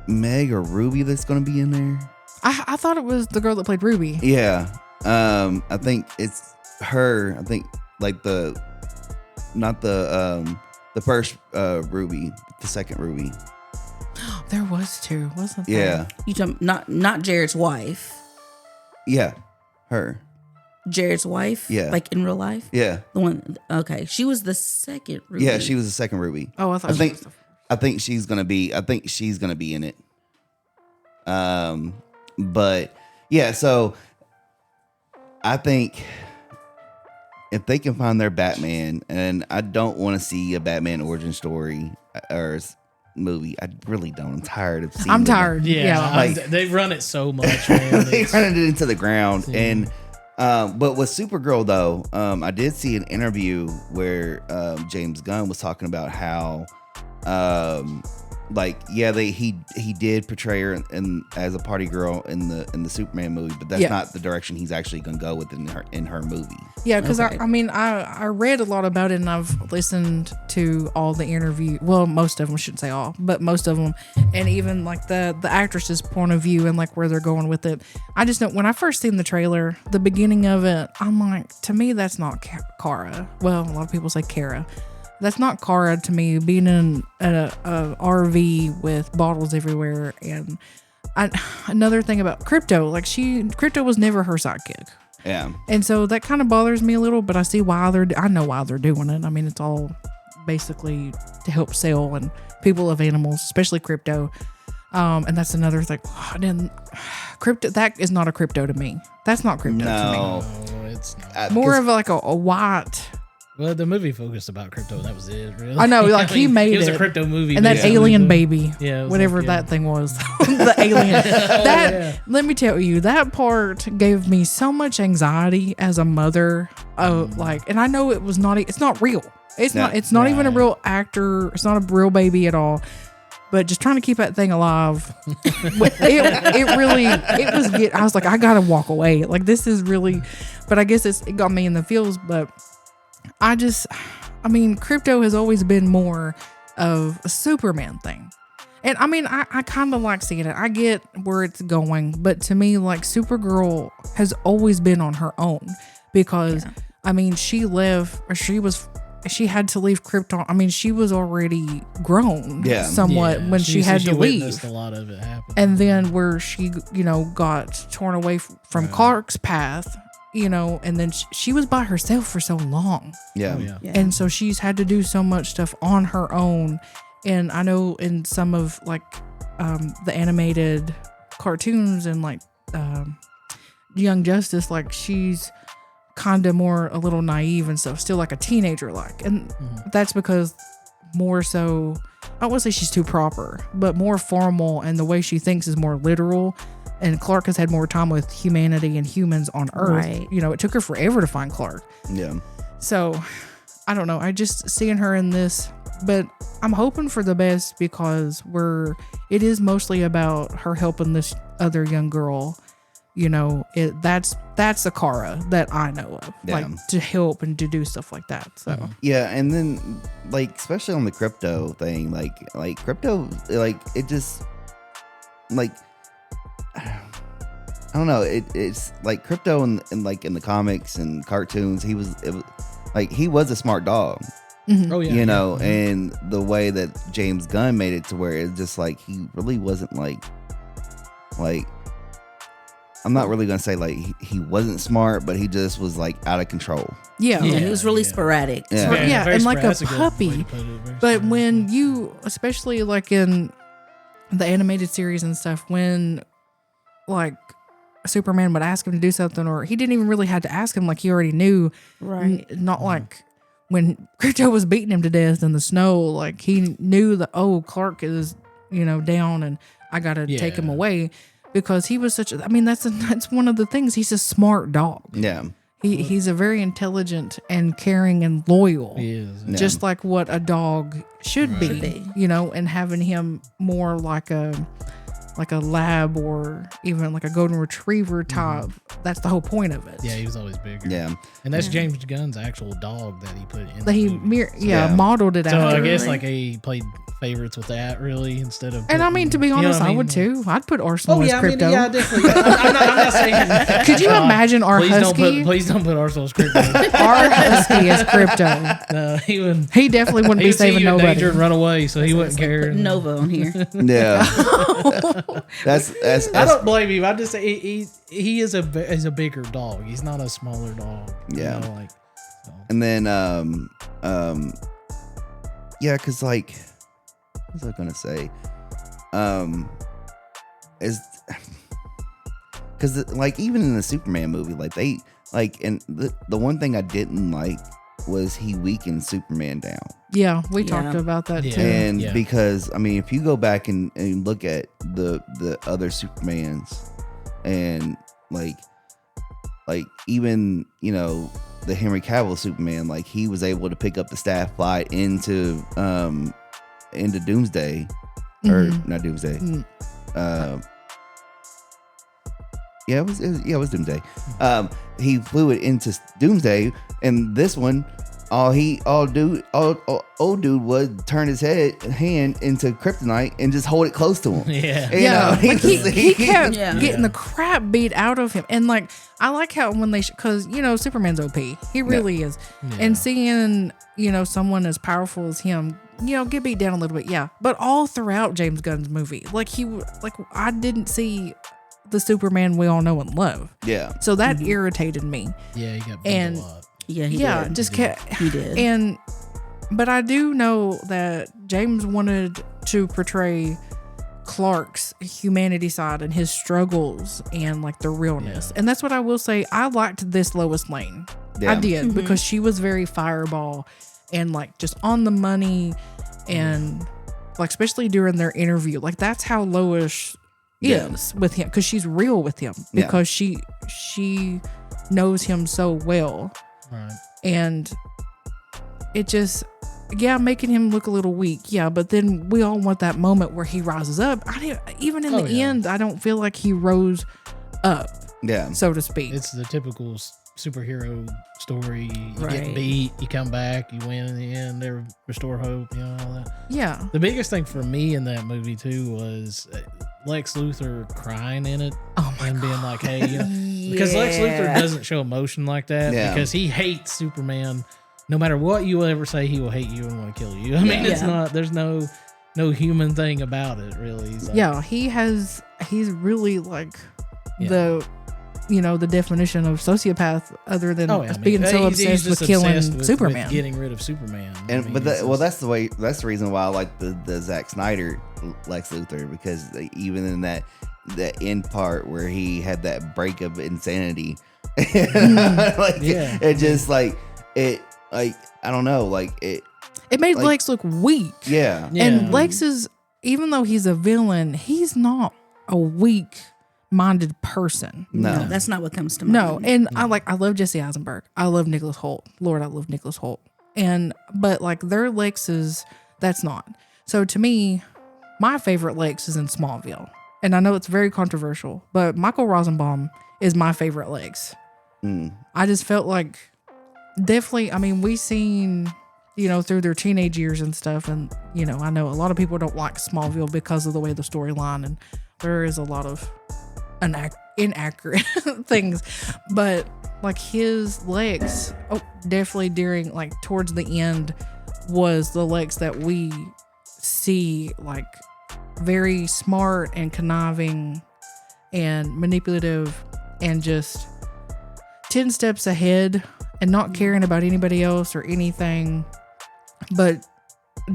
Meg or Ruby that's going to be in there? I thought it was the girl that played Ruby. Yeah. I think it's her. I think like not the first Ruby, the second Ruby. There was two, wasn't there? Yeah. You talking not Jared's wife. Yeah. Her. Jared's wife. Yeah. Like in real life. Yeah. The one. Okay, she was the second. Ruby. Yeah, she was the second Ruby. Oh, I thought I she think was the- I think she's gonna be in it. But yeah, so I think if they can find their Batman, and I don't want to see a Batman origin story or movie. I really don't. I'm tired of seeing. I'm them. tired. Yeah, Yeah. Like- they run it so much, man. They It's- running it into the ground. Yeah. And but with Supergirl though, I did see an interview where James Gunn was talking about how he did portray her as a party girl in the Superman movie, but that's Yeah. not the direction he's actually gonna go with in her movie. Yeah, because Okay. I read a lot about it, and I've listened to all the interview. Well, most of them, shouldn't say all, but most of them, and even like the actress's point of view and like where they're going with it. I just know when I first seen the trailer, the beginning of it, I'm like, to me, that's not Kara. Well, a lot of people say Kara. That's not Kara to me. Being in a RV with bottles everywhere, and another thing about Crypto, like Crypto was never her sidekick. Yeah. And so that kind of bothers me a little, but I see why I know why they're doing it. I mean, it's all basically to help sell and people love animals, especially Crypto. And that's another thing. Crypto, that is not a Crypto to me. That's not Crypto to No. No, it's not. me. More of like a white Well, the movie focused about crypto, and that was it. Really, I know, like, he made it was it. a crypto movie, And that basically, alien but- baby, Yeah, it was whatever like, yeah. that thing was, the alien. That yeah. let me tell you, that part gave me so much anxiety as a mother. Like, and I know it was not. It's not real. It's No. not. It's not even a Right. real actor. It's not a real baby at all. But just trying to keep that thing alive, it really was. I was like, I gotta walk away. Like, this is really. But I guess it got me in the feels. But I mean, crypto has always been more of a Superman thing. And I mean, I kind of like seeing it. I get where it's going. But to me, like, Supergirl has always been on her own because, I mean, she had to leave Krypton. I mean, she was already grown somewhat Yeah, when she had to witnessed leave. a lot of it happen. And then where she, got torn away from Clark's path, and then she was by herself for so long. Yeah. Oh, yeah. Yeah. And so she's had to do so much stuff on her own. And I know in some of like the animated cartoons and like Young Justice, like she's kind of more a little naive and stuff, still like a teenager like. And that's because more so, I won't say she's too proper, but more formal, and the way she thinks is more literal. And Clark has had more time with humanity and humans on Earth. Right. It took her forever to find Clark. Yeah. So, I don't know. I just seeing her in this, but I'm hoping for the best because it is mostly about her helping this other young girl. That's a Kara that I know of, Yeah. like to help and to do stuff like that. So, Yeah, and then like especially on the crypto thing, like crypto, like it just like I don't know, it's like crypto and like in the comics and cartoons, he was a smart dog, Oh yeah, and the way that James Gunn made it to where it's just like he really wasn't like I'm not really gonna say like he wasn't smart, but he just was like out of control. yeah. Yeah, he was really yeah. sporadic. Yeah. Yeah, very and like a sporadic. That's good way puppy. to put it, very But sporadic. when you, especially like in the animated series and stuff, when like Superman would ask him to do something, or he didn't even really have to ask him, like he already knew. Right. Not like when Crypto was beating him to death in the snow, like he knew that, oh, Clark is, down and I got to take him Yeah. away because he was such a, I mean, that's one of the things. He's a smart dog. Yeah, He's a very intelligent and caring and loyal. He is. Yeah. Just like what a dog should be, Should be. and having him more like a lab or even like a golden retriever type. That's the whole point of it. Yeah, he was always bigger. yeah, And that's James Gunn's actual dog that he put in. That the he movie. Yeah. modeled it So after. I guess Really? like he played favorites with that really instead of. And I mean, to be you know honest, what I would Like- too. I'd put Arsenal as Crypto. definitely. I'm not saying. Could you imagine our please husky? Please don't put Arsenal as Crypto. Our husky as Crypto. No, he wouldn't. He definitely wouldn't He be would see saving you in nobody. danger and run away, so he wouldn't care. Put Nova on here. yeah. that's I don't blame him. I just say he is a bigger dog. He's not a smaller dog. Yeah. So. And then, yeah, because like, what was I gonna say? Is because like even in the Superman movie, like they like, and the one thing I didn't like was he weakened Superman down, Yeah, we Yeah. talked about that Yeah. too. and Yeah. because I mean, if you go back and look at the other Supermans, and like even the Henry Cavill Superman, like he was able to pick up the staff fight into Doomsday, or Mhm. not Doomsday. Mm. Yeah, it was Doomsday. He flew it into Doomsday, and this one, old dude would turn his hand into kryptonite and just hold it close to him. Yeah. You Yeah, know, like he kept Yeah. getting Yeah. the crap beat out of him, and like I like how when they because Superman's OP, he really is, and seeing someone as powerful as him, get beat down a little bit, yeah, but all throughout James Gunn's movie, I didn't see the Superman we all know and love, yeah, so that irritated me, Yeah, he got beat And- a lot. Yeah, he yeah, did. just kept. He did. And but I do know that James wanted to portray Clark's humanity side and his struggles and like the realness. Yeah. And that's what I will say. I liked this Lois Lane. Yeah. I did because she was very fireball and like just on the money and like especially during their interview. Like that's how Lois is with him because she's real with him because she knows him so well. Right. And it just making him look a little weak. Yeah, but then we all want that moment where he rises up. Even in the end, I don't feel like he rose up. Yeah. So to speak. It's the typical superhero story. You Right. get beat, you come back, you win in the end, they restore hope, you know, all that. Yeah. The biggest thing for me in that movie too was Lex Luthor crying in it and being like, hey, you know, because Lex Luthor doesn't show emotion like that because he hates Superman. No matter what you will ever say, he will hate you and want to kill you. I mean, it's not, there's no human thing about it really. He's like, he's really like the definition of sociopath other than being so obsessed with killing Superman. With getting rid of Superman. And I mean, that's the reason why I like the Zack Snyder Lex Luthor, because even in that end part where he had that break of insanity, it just like it like I don't know, like it made like, Lex look weak. Yeah. And Lex is, even though he's a villain, he's not a weak minded person. No, that's not what comes to mind. No, and I love Jesse Eisenberg. I love Nicholas Hoult. Lord, I love Nicholas Hoult. But like their Lexes, that's not. So to me, my favorite Lex is in Smallville. And I know it's very controversial, but Michael Rosenbaum is my favorite Lex. I just felt like definitely, I mean, we seen, through their teenage years and stuff. And, I know a lot of people don't like Smallville because of the way the storyline, and there is a lot of inaccurate things, but like his Lex, definitely during like towards the end was the Lex that we see like very smart and conniving and manipulative and just 10 steps ahead and not caring about anybody else or anything, but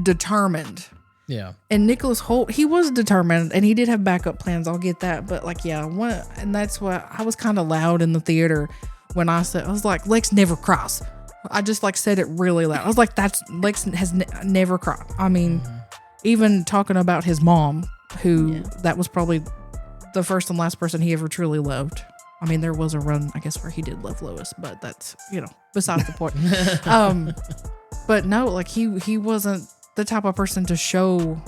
determined. Yeah. And Nicholas Hoult, he was determined and he did have backup plans. I'll get that. But like, and that's what I was kind of loud in the theater when I was like, Lex never cries. I just like said it really loud. I was like, Lex has never cried. I mean, even talking about his mom, who that was probably the first and last person he ever truly loved. I mean, there was a run, I guess, where he did love Lois, but that's, besides the point. But no, like he wasn't the type of person to show,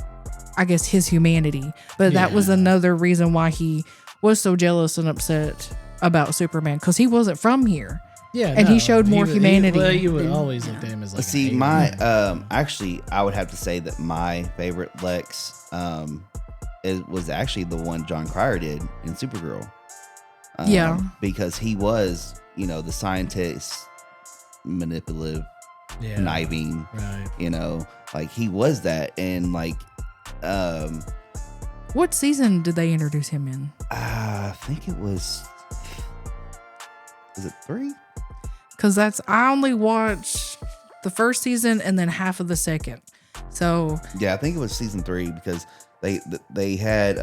I guess, his humanity. But that was another reason why he was so jealous and upset about Superman, because he wasn't from here. Yeah, and he showed more humanity. You would always look at him as like. See, actually, I would have to say that my favorite Lex was actually the one John Cryer did in Supergirl. Because he was, the scientist, manipulative, conniving, right. Like he was that. And like, what season did they introduce him in? I think it was it 3? Because I only watched the first season and then half of the second. So yeah, I think it was season 3 because they had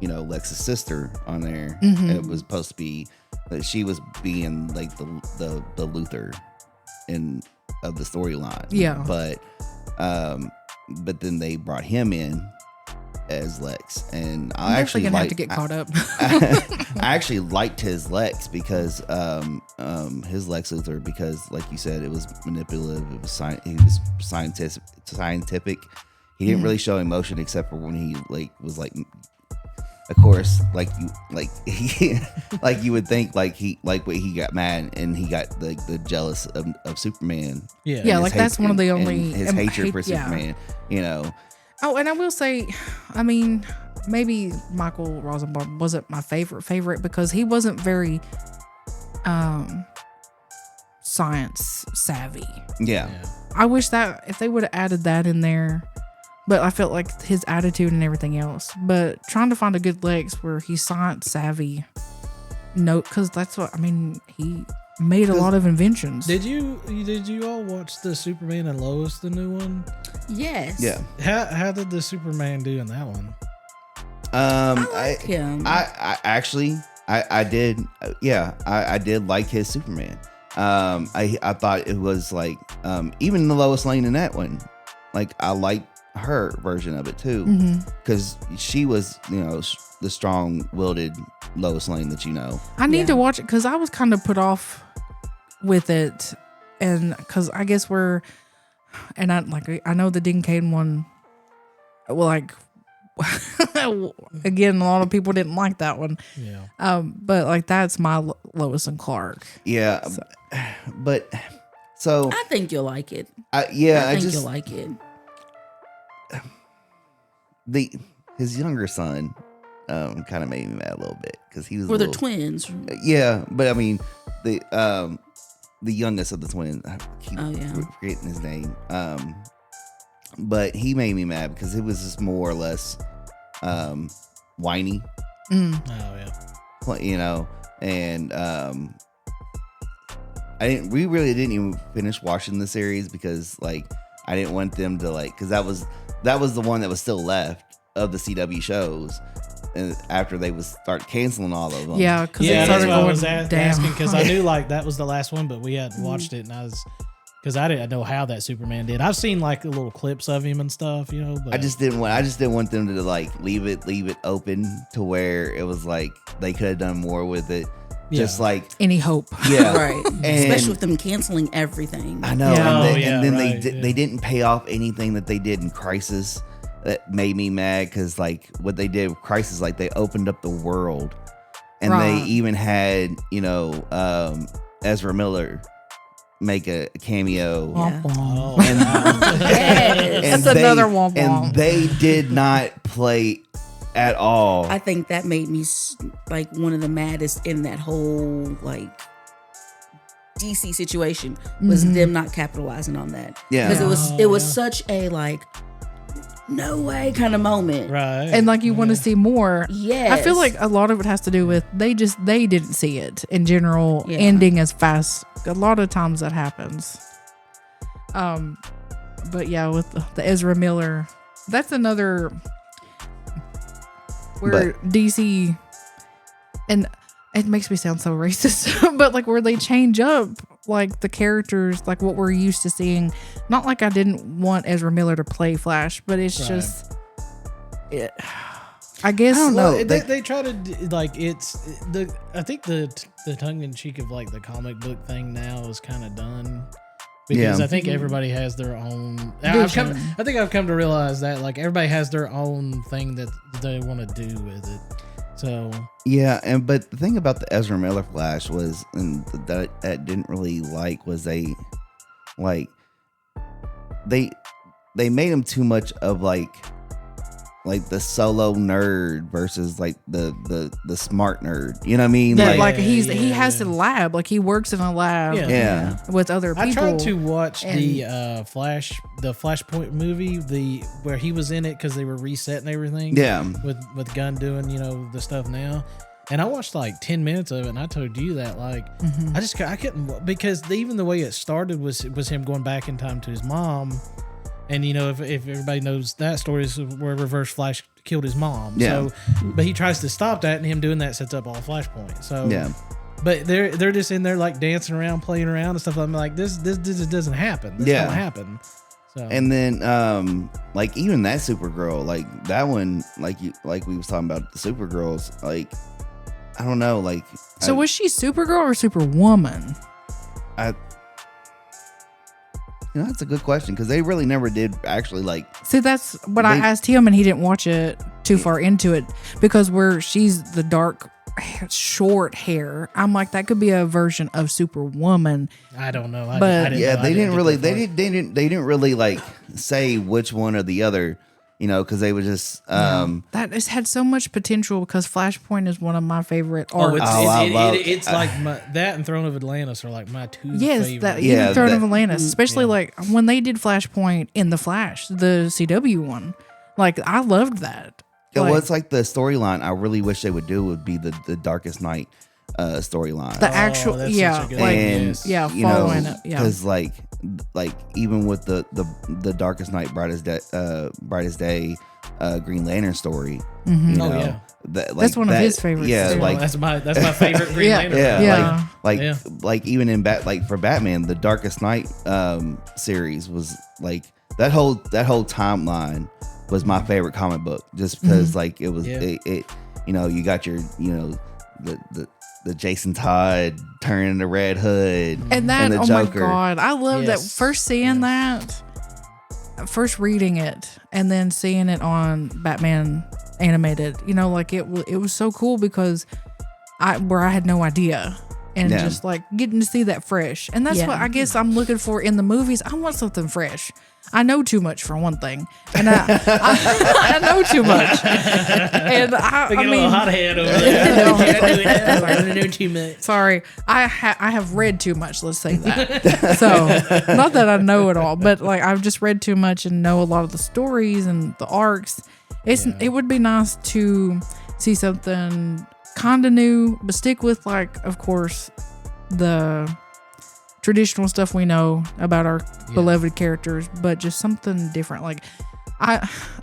Lex's sister on there. Mm-hmm. It was supposed to be that she was being like the Luthor of the storyline. Yeah, but then they brought him in as Lex, and I'm actually gonna have to get caught up. I actually liked his Lex because his Lex Luthor, because like you said, it was manipulative, it was he was scientific. He didn't really show emotion except for when he was of course, you would think when he got mad and he got the jealous of Superman. Yeah, like that's one of the only his hatred for Superman. Oh, and I will say, I mean, maybe Michael Rosenbaum wasn't my favorite because he wasn't very science savvy. Yeah. I wish that if they would have added that in there, but I felt like his attitude and everything else. But trying to find a good Lex where he's science savvy, because that's what, I mean, he made a lot of inventions. Did you all watch the Superman and Lois, the new one? Yes. Yeah. How did the Superman do in that one? I like him. I actually I did. Yeah, I did like his Superman. I thought it was like even the Lois Lane in that one, like I liked her version of it too, because she was the strong-willed Lois Lane that you know. I need to watch it because I was kind of put off with it, and because I guess I know the Dinklage one. Well, like again, a lot of people didn't like that one. Yeah. But like that's my Lois and Clark. Yeah, but so I think you'll like it. I think you'll like it. His younger son kind of made me mad a little bit because he was Were the twins? Yeah, but I mean the youngest of the twins. I keep forgetting his name. But he made me mad because it was just more or less whiny. Oh yeah. And we really didn't even finish watching the series because like I didn't want them to like, because that was the one that was still left of the CW shows, and after they would start canceling all of them. Yeah, because that's why I was asking, because I knew like that was the last one, but we hadn't watched it, and because I didn't know how that Superman did. I've seen like the little clips of him and stuff, But I just didn't want them to like leave it open to where it was like they could have done more with it. Just like any hope. Yeah, right. Especially with them canceling everything. I know. Yeah. And then they didn't pay off anything that they did in Crisis. That made me mad because like what they did with Crisis, like they opened up the world, and they even had Ezra Miller make a cameo. Womp womp. Oh, That's another womp womp. And they did not play at all. I think that made me like one of the maddest in that whole like DC situation was them not capitalizing on that. Yeah, because it was such a like no way kind of moment, right? And like you want to see more. Yes. I feel like a lot of it has to do with they didn't see it in general ending as fast. A lot of times that happens. But yeah, with the Ezra Miller, that's another where DC, and it makes me sound so racist, but like where they change up like the characters, like what we're used to seeing. Not like I didn't want Ezra Miller to play Flash, but it's just it. I guess I don't know. Well, they try to like I think the tongue in cheek of like the comic book thing now is kind of done. Because I think everybody has their own. I think I've come to realize that like everybody has their own thing that they want to do with it. So yeah, but the thing about the Ezra Miller Flash was, and that I didn't really like, was they made him too much of like the solo nerd versus like the smart nerd. You know what I mean? That he has a lab, like he works in a lab with other people. I tried to watch the Flashpoint movie, where he was in it because they were resetting everything. Yeah, with Gunn doing the stuff now. And I watched like 10 minutes of it, and I told you that like I couldn't, because even the way it started was him going back in time to his mom. And if everybody knows that story is where Reverse Flash killed his mom. Yeah. So, but he tries to stop that, and him doing that sets up all Flashpoint. So yeah. But they're just in there like dancing around, playing around and stuff. I'm like, this doesn't happen. This don't happen. So. And then like even that Supergirl, like that one, like we was talking about the Supergirls, like I don't know, like. So was she Supergirl or Superwoman? That's a good question, because they really never did actually like. See, that's what I asked him, and he didn't watch it too far into it, because where she's the dark, short hair, I'm like, that could be a version of Superwoman. I don't know, but they didn't really like say which one or the other. Because they would just that has had so much potential, because Flashpoint is one of my favorite arcs. It's like that and Throne of Atlantis are like my two favorite. Even Throne of Atlantis, especially like when they did Flashpoint in the Flash, the CW one. Like I loved that. It's like the storyline I really wish they would do would be the Darkest Night storyline. The actual, following it, because like like even with the Darkest Night, Brightest Day, Green Lantern story. Mhm. You Oh, know, yeah. That's one of his favorites, Yeah, too. like that's my favorite Green Yeah. Lantern. yeah, Yeah. like like even in for Batman, the Darkest Night series was like that whole timeline was my favorite comic book, just because like it was it you know, you got your, you know, the Jason Todd turning the Red Hood And that, the oh Joker. my God, I love that. Yes. First seeing that, first reading it, and then seeing it on Batman animated. You know, like it was so cool because I had no idea, and Yeah. just like getting to see that fresh. And that's Yeah. what I guess I'm looking for in the movies. I want something fresh. I know too much for one thing, and I know too much, and I They get a mean, little hot head over there. I know too much. sorry, I have read too much. Let's say that. So not that I know it all, but like I've just read too much and know a lot of the stories and the arcs. It would be nice to see something kind of new, but stick with, like, of course, the traditional stuff we know about our beloved characters, but just something different. Like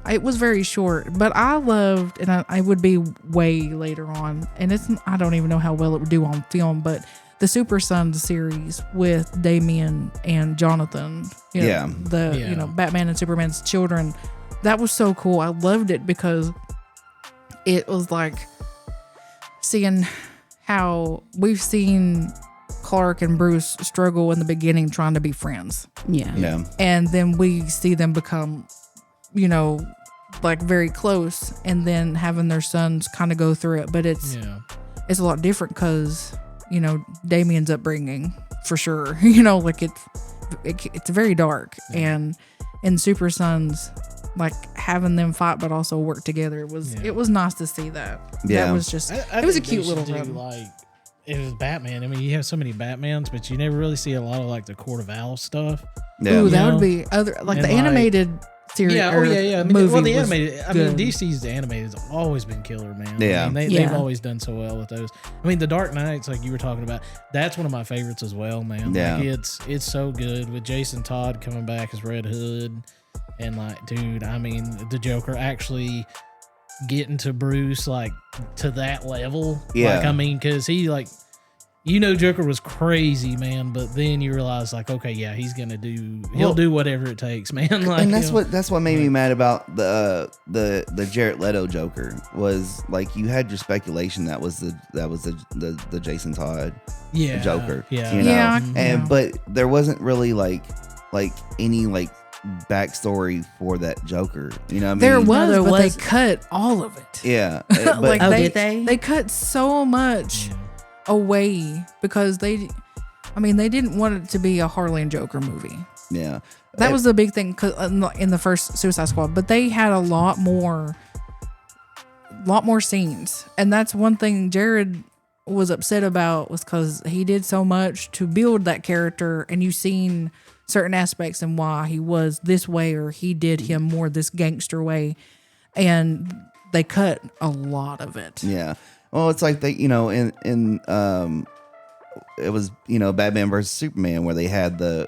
it was very short, but I loved, and I would be way later on, and I don't even know how well it would do on film, but the Super Sons series with Damian and Jonathan, you know, Batman and Superman's children, that was so cool. I loved it because it was like seeing how we've seen Clark and Bruce struggle in the beginning trying to be friends. Yeah. And then we see them become, you know, like very close, and then having their sons kind of go through it. But it's a lot different because, you know, Damien's upbringing for sure. You know, like it's very dark. And in Super Sons, like having them fight but also work together, it was nice to see that. Yeah. That was just I it was a think cute they little should do, run. like, it was Batman. I mean, you have so many Batmans, but you never really see a lot of like the Court of Owls stuff. Yeah. Ooh, that You would know? be other like And the like- animated series. Yeah, or I mean, movie well, the was animated. I good. mean, DC's animated has always been killer, man. Yeah. I mean, Yeah. they've always done so well with those. I mean, the Dark Knights, like you were talking about, that's one of my favorites as well, man. Yeah. Like, it's so good with Jason Todd coming back as Red Hood, and like, dude, I mean, the Joker actually getting to Bruce like to that level. Yeah. Like, I mean, because he like. You know, Joker was crazy, man, but then you realize, like, okay, yeah, he'll do whatever it takes, man. Like, And that's you know, that's what made me mad about the Jared Leto Joker was like you had your speculation that was the Jason Todd Joker, yeah, you know, Yeah, and yeah. but there wasn't really like any like backstory for that Joker, you know what I mean? There was, there but was. they cut all of it. Yeah, but Like Oh, they, did they? They cut so much away because they didn't want it to be a Harley and Joker movie. yeah, That was the big thing 'cause in the first Suicide Squad, but they had a lot more scenes, and that's one thing Jared was upset about, was because he did so much to build that character, and you've seen certain aspects and why he was this way, or he did him more this gangster way, and they cut a lot of it. Yeah. Well, it's like they, you know, in it was, you know, Batman versus Superman where they had the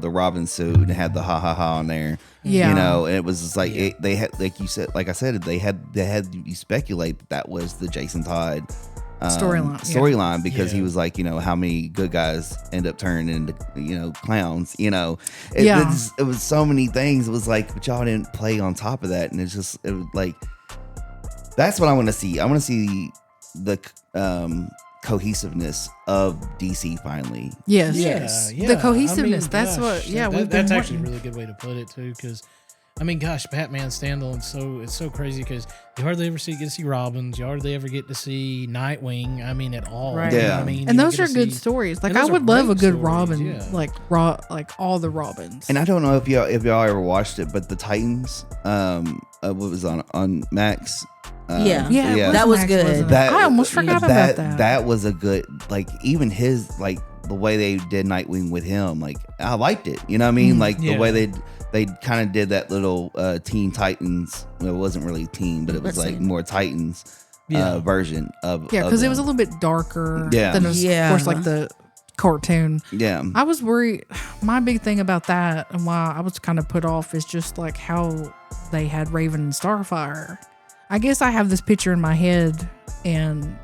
Robin suit and had the ha on there. Yeah. You know, and it was just like they had, like you said, like I said, they had you speculate that was the Jason Todd storyline because he was like, you know, how many good guys end up turning into, you know, clowns, you know. It was so many things. It was like, but y'all didn't play on top of that, and it was like, that's what I want to see. I want to see the cohesiveness of DC finally. Yes. Yeah. The cohesiveness. I mean, that's gosh, what. Yeah, that's been actually a wanting. really good way to put it too. Because, I mean, gosh, Batman standalone, it's so crazy because you hardly ever get to see Robins. You hardly ever get to see Nightwing. I mean, at all. Right. You know Yeah. what I mean, And you those get are to good see- stories. Like and I those are would love a great good stories, Robin, yeah. like all the Robins. And I don't know if y'all ever watched it, but the Titans, what was on Max? Yeah. yeah, That was Max, good. wasn't it? I almost forgot about that. That was a good, like, even his, like, the way they did Nightwing with him, like, I liked it. You know what I mean? Like, yeah. the way they kind of did that little Teen Titans. Well, it wasn't really teen, but it was Let's like see. more Titans Yeah. version of. Yeah, of because it was a them. little bit darker Yeah. than, of Yeah. course, like the cartoon. Yeah. I was worried. My big thing about that and why I was kind of put off is just like how they had Raven and Starfire. I guess I have this picture in my head, and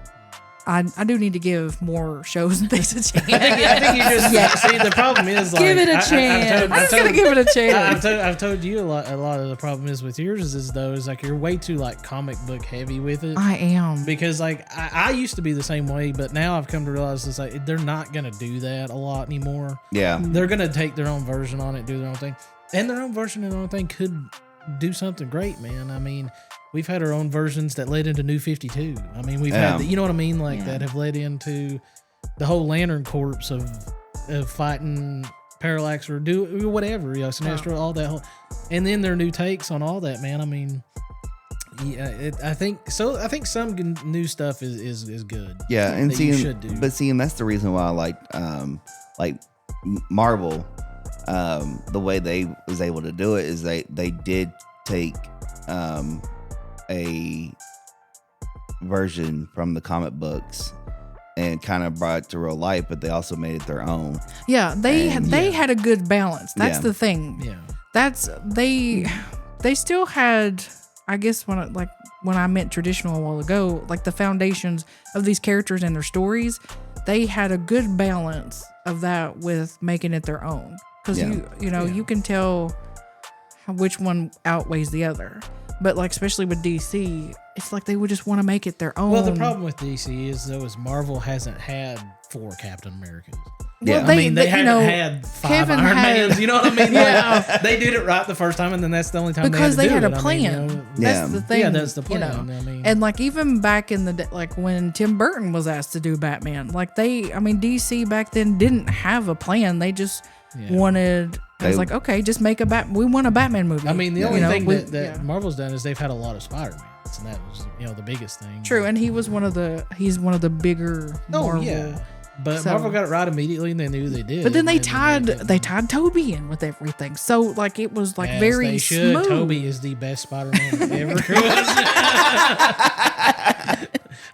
I do need to give more shows and things a chance. I think you just see the problem is like Give it a chance. I'm just gonna give it a chance. I've told you a lot of the problem is with yours is though is like you're way too like comic book heavy with it. I am. Because like I used to be the same way, but now I've come to realize it's like they're not gonna do that a lot anymore. Yeah. They're gonna take their own version on it, do their own thing, and their own version and their own thing could do something great, man. I mean, we've had our own versions that led into New 52. I mean, we've had, you know what I mean, like that have led into the whole Lantern Corps of fighting Parallax or do whatever, you know, Sinestro, all that whole, and then their new takes on all that, man. I mean, yeah, I think so. I think some new stuff is good. Yeah, and that you seeing, should do. but seeing that's the reason why I like Marvel, the way they was able to do it is they did take a version from the comic books and kind of brought it to real life, but they also made it their own. Yeah, they And- had a good balance. That's Yeah. the thing. Yeah. That's they still had, I guess when I meant traditional a while ago, like the foundations of these characters and their stories, they had a good balance of that with making it their own. Because you can tell which one outweighs the other. But like especially with DC, it's like they would just want to make it their own. Well, the problem with DC is though is Marvel hasn't had 4 Captain Americas. Yeah. Well, I mean, they haven't had 5 Kevin Iron had- Mans. You know what I mean? Yeah. Like, they did it right the first time, and then that's the only time because they they had had to a do it. I mean, plan. you know, Yeah. That's the thing. Yeah, that's the plan. You know? I mean, And like even back in the day, like when Tim Burton was asked to do Batman, like DC back then didn't have a plan. They just wanted. I was They- like, okay, just make we want a Batman movie. I mean, the You only know, thing with- that yeah. Marvel's done is they've had a lot of Spider-Mans, and that was the biggest thing. True, and he's one of the bigger Marvel. yeah. But So- Marvel got it right immediately, and they knew they did. But then they and tied did. Toby in with everything, so like it was like As very they should. smooth. Toby is the best Spider-Man ever.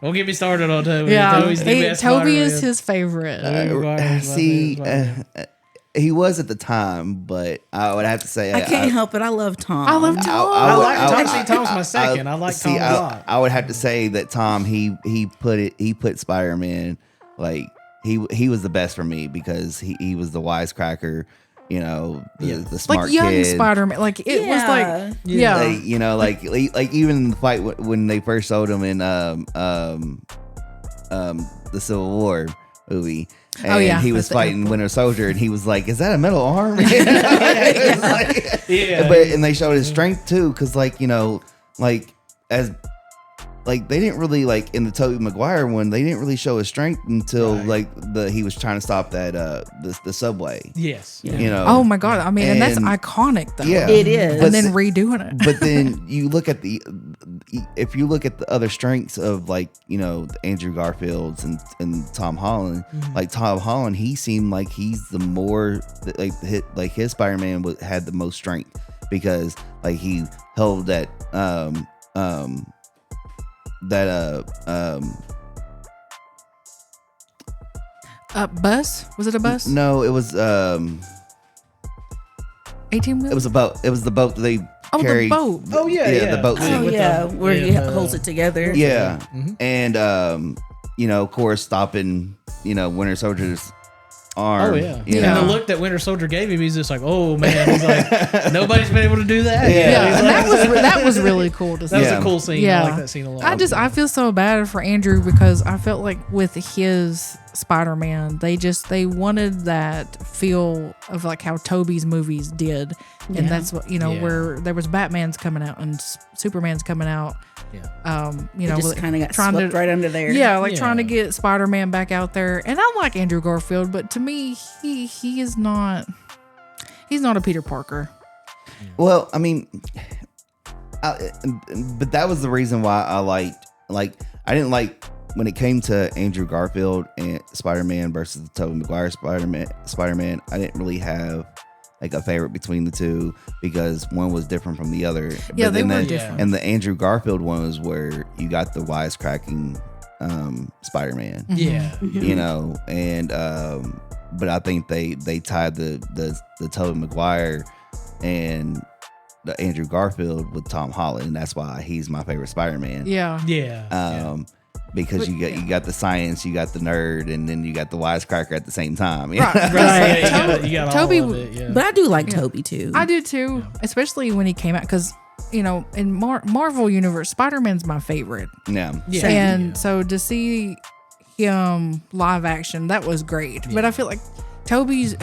Don't get me started on Toby. Yeah, Toby's the best Toby is Spider-Man. his favorite. Tobey Maguire is my See, favorite he was at the time, but I would have to say I can't help it. I love Tom. I love Tom. I like Tom. would- See, Tom's my second. I like Tom a lot. I would have to say that Tom he put Spider-Man, like he was the best for me because he was the wisecracker, you know, the smart like young kid. Spider-Man, like it was like Yeah. Like, you know, like even in the fight when they first showed him in the Civil War movie. And Oh, yeah, he was at the fighting airport. Winter Soldier, and he was like, "Is that a metal arm?" It was like- Yeah. but and they showed his strength too, because like like they didn't really like in the Tobey Maguire one, they didn't really show his strength until Right. like he was trying to stop that the subway. Yes. You know. oh my god, I mean, and that's And- iconic though. Yeah. It is. But and then s- redoing it. But then you look at if you look at the other strengths of like, you know, the Andrew Garfields and Tom Holland, like Tom Holland, he seemed like he's the more like his Spider-Man had the most strength because like he held that Bus? Was it a bus? no, it was 18 wheel? it was a boat. It was the boat that they Oh, the carried. boat. Oh yeah, Yeah, yeah. the boat Oh scene. With yeah, the- where he yeah, holds it together. Yeah. Mhm. And you know, of course, stopping, you know, Winter Soldier's arm. Oh yeah. You Yeah. know? And the look that Winter Soldier gave him, he's just like, oh man, he's like, nobody's been able to do that. Yeah. Yeah, He's and like- that was really cool to see. that was Yeah. a cool scene. Yeah. I like that scene a lot. I feel so bad for Andrew because I felt like with his Spider-Man, they wanted that feel of like how Toby's movies did, and Yeah. that's what Yeah. where there was Batman's coming out and Superman's coming out. Yeah. You It know, just kind of got trying swept to right under there. yeah, like trying to Yeah. get Spider-Man back out there. And I like Andrew Garfield, but to me, he is not. He's not a Peter Parker. Well, I mean, but that was the reason why I liked I didn't like when it came to Andrew Garfield and Spider-Man versus the Tobey Maguire Spider-Man. I didn't really have like a favorite between the two because one was different from the other. Yeah, But they then were the- different. And the Andrew Garfield one was where you got the wisecracking Spider-Man. Yeah. You know, and but I think they tied the Tobey Maguire and the Andrew Garfield with Tom Holland, and that's why he's my favorite Spider-Man. Yeah. Yeah. Because you got the science, you got the nerd, and then you got the wisecracker at the same time. Right. Right. Yeah, you got Toby- all of it. Yeah. But I do like Toby too. I do too, especially when he came out because in Marvel Universe, Spider-Man's my favorite, Yeah. Yeah. and so to see him live action, that was great. But I feel like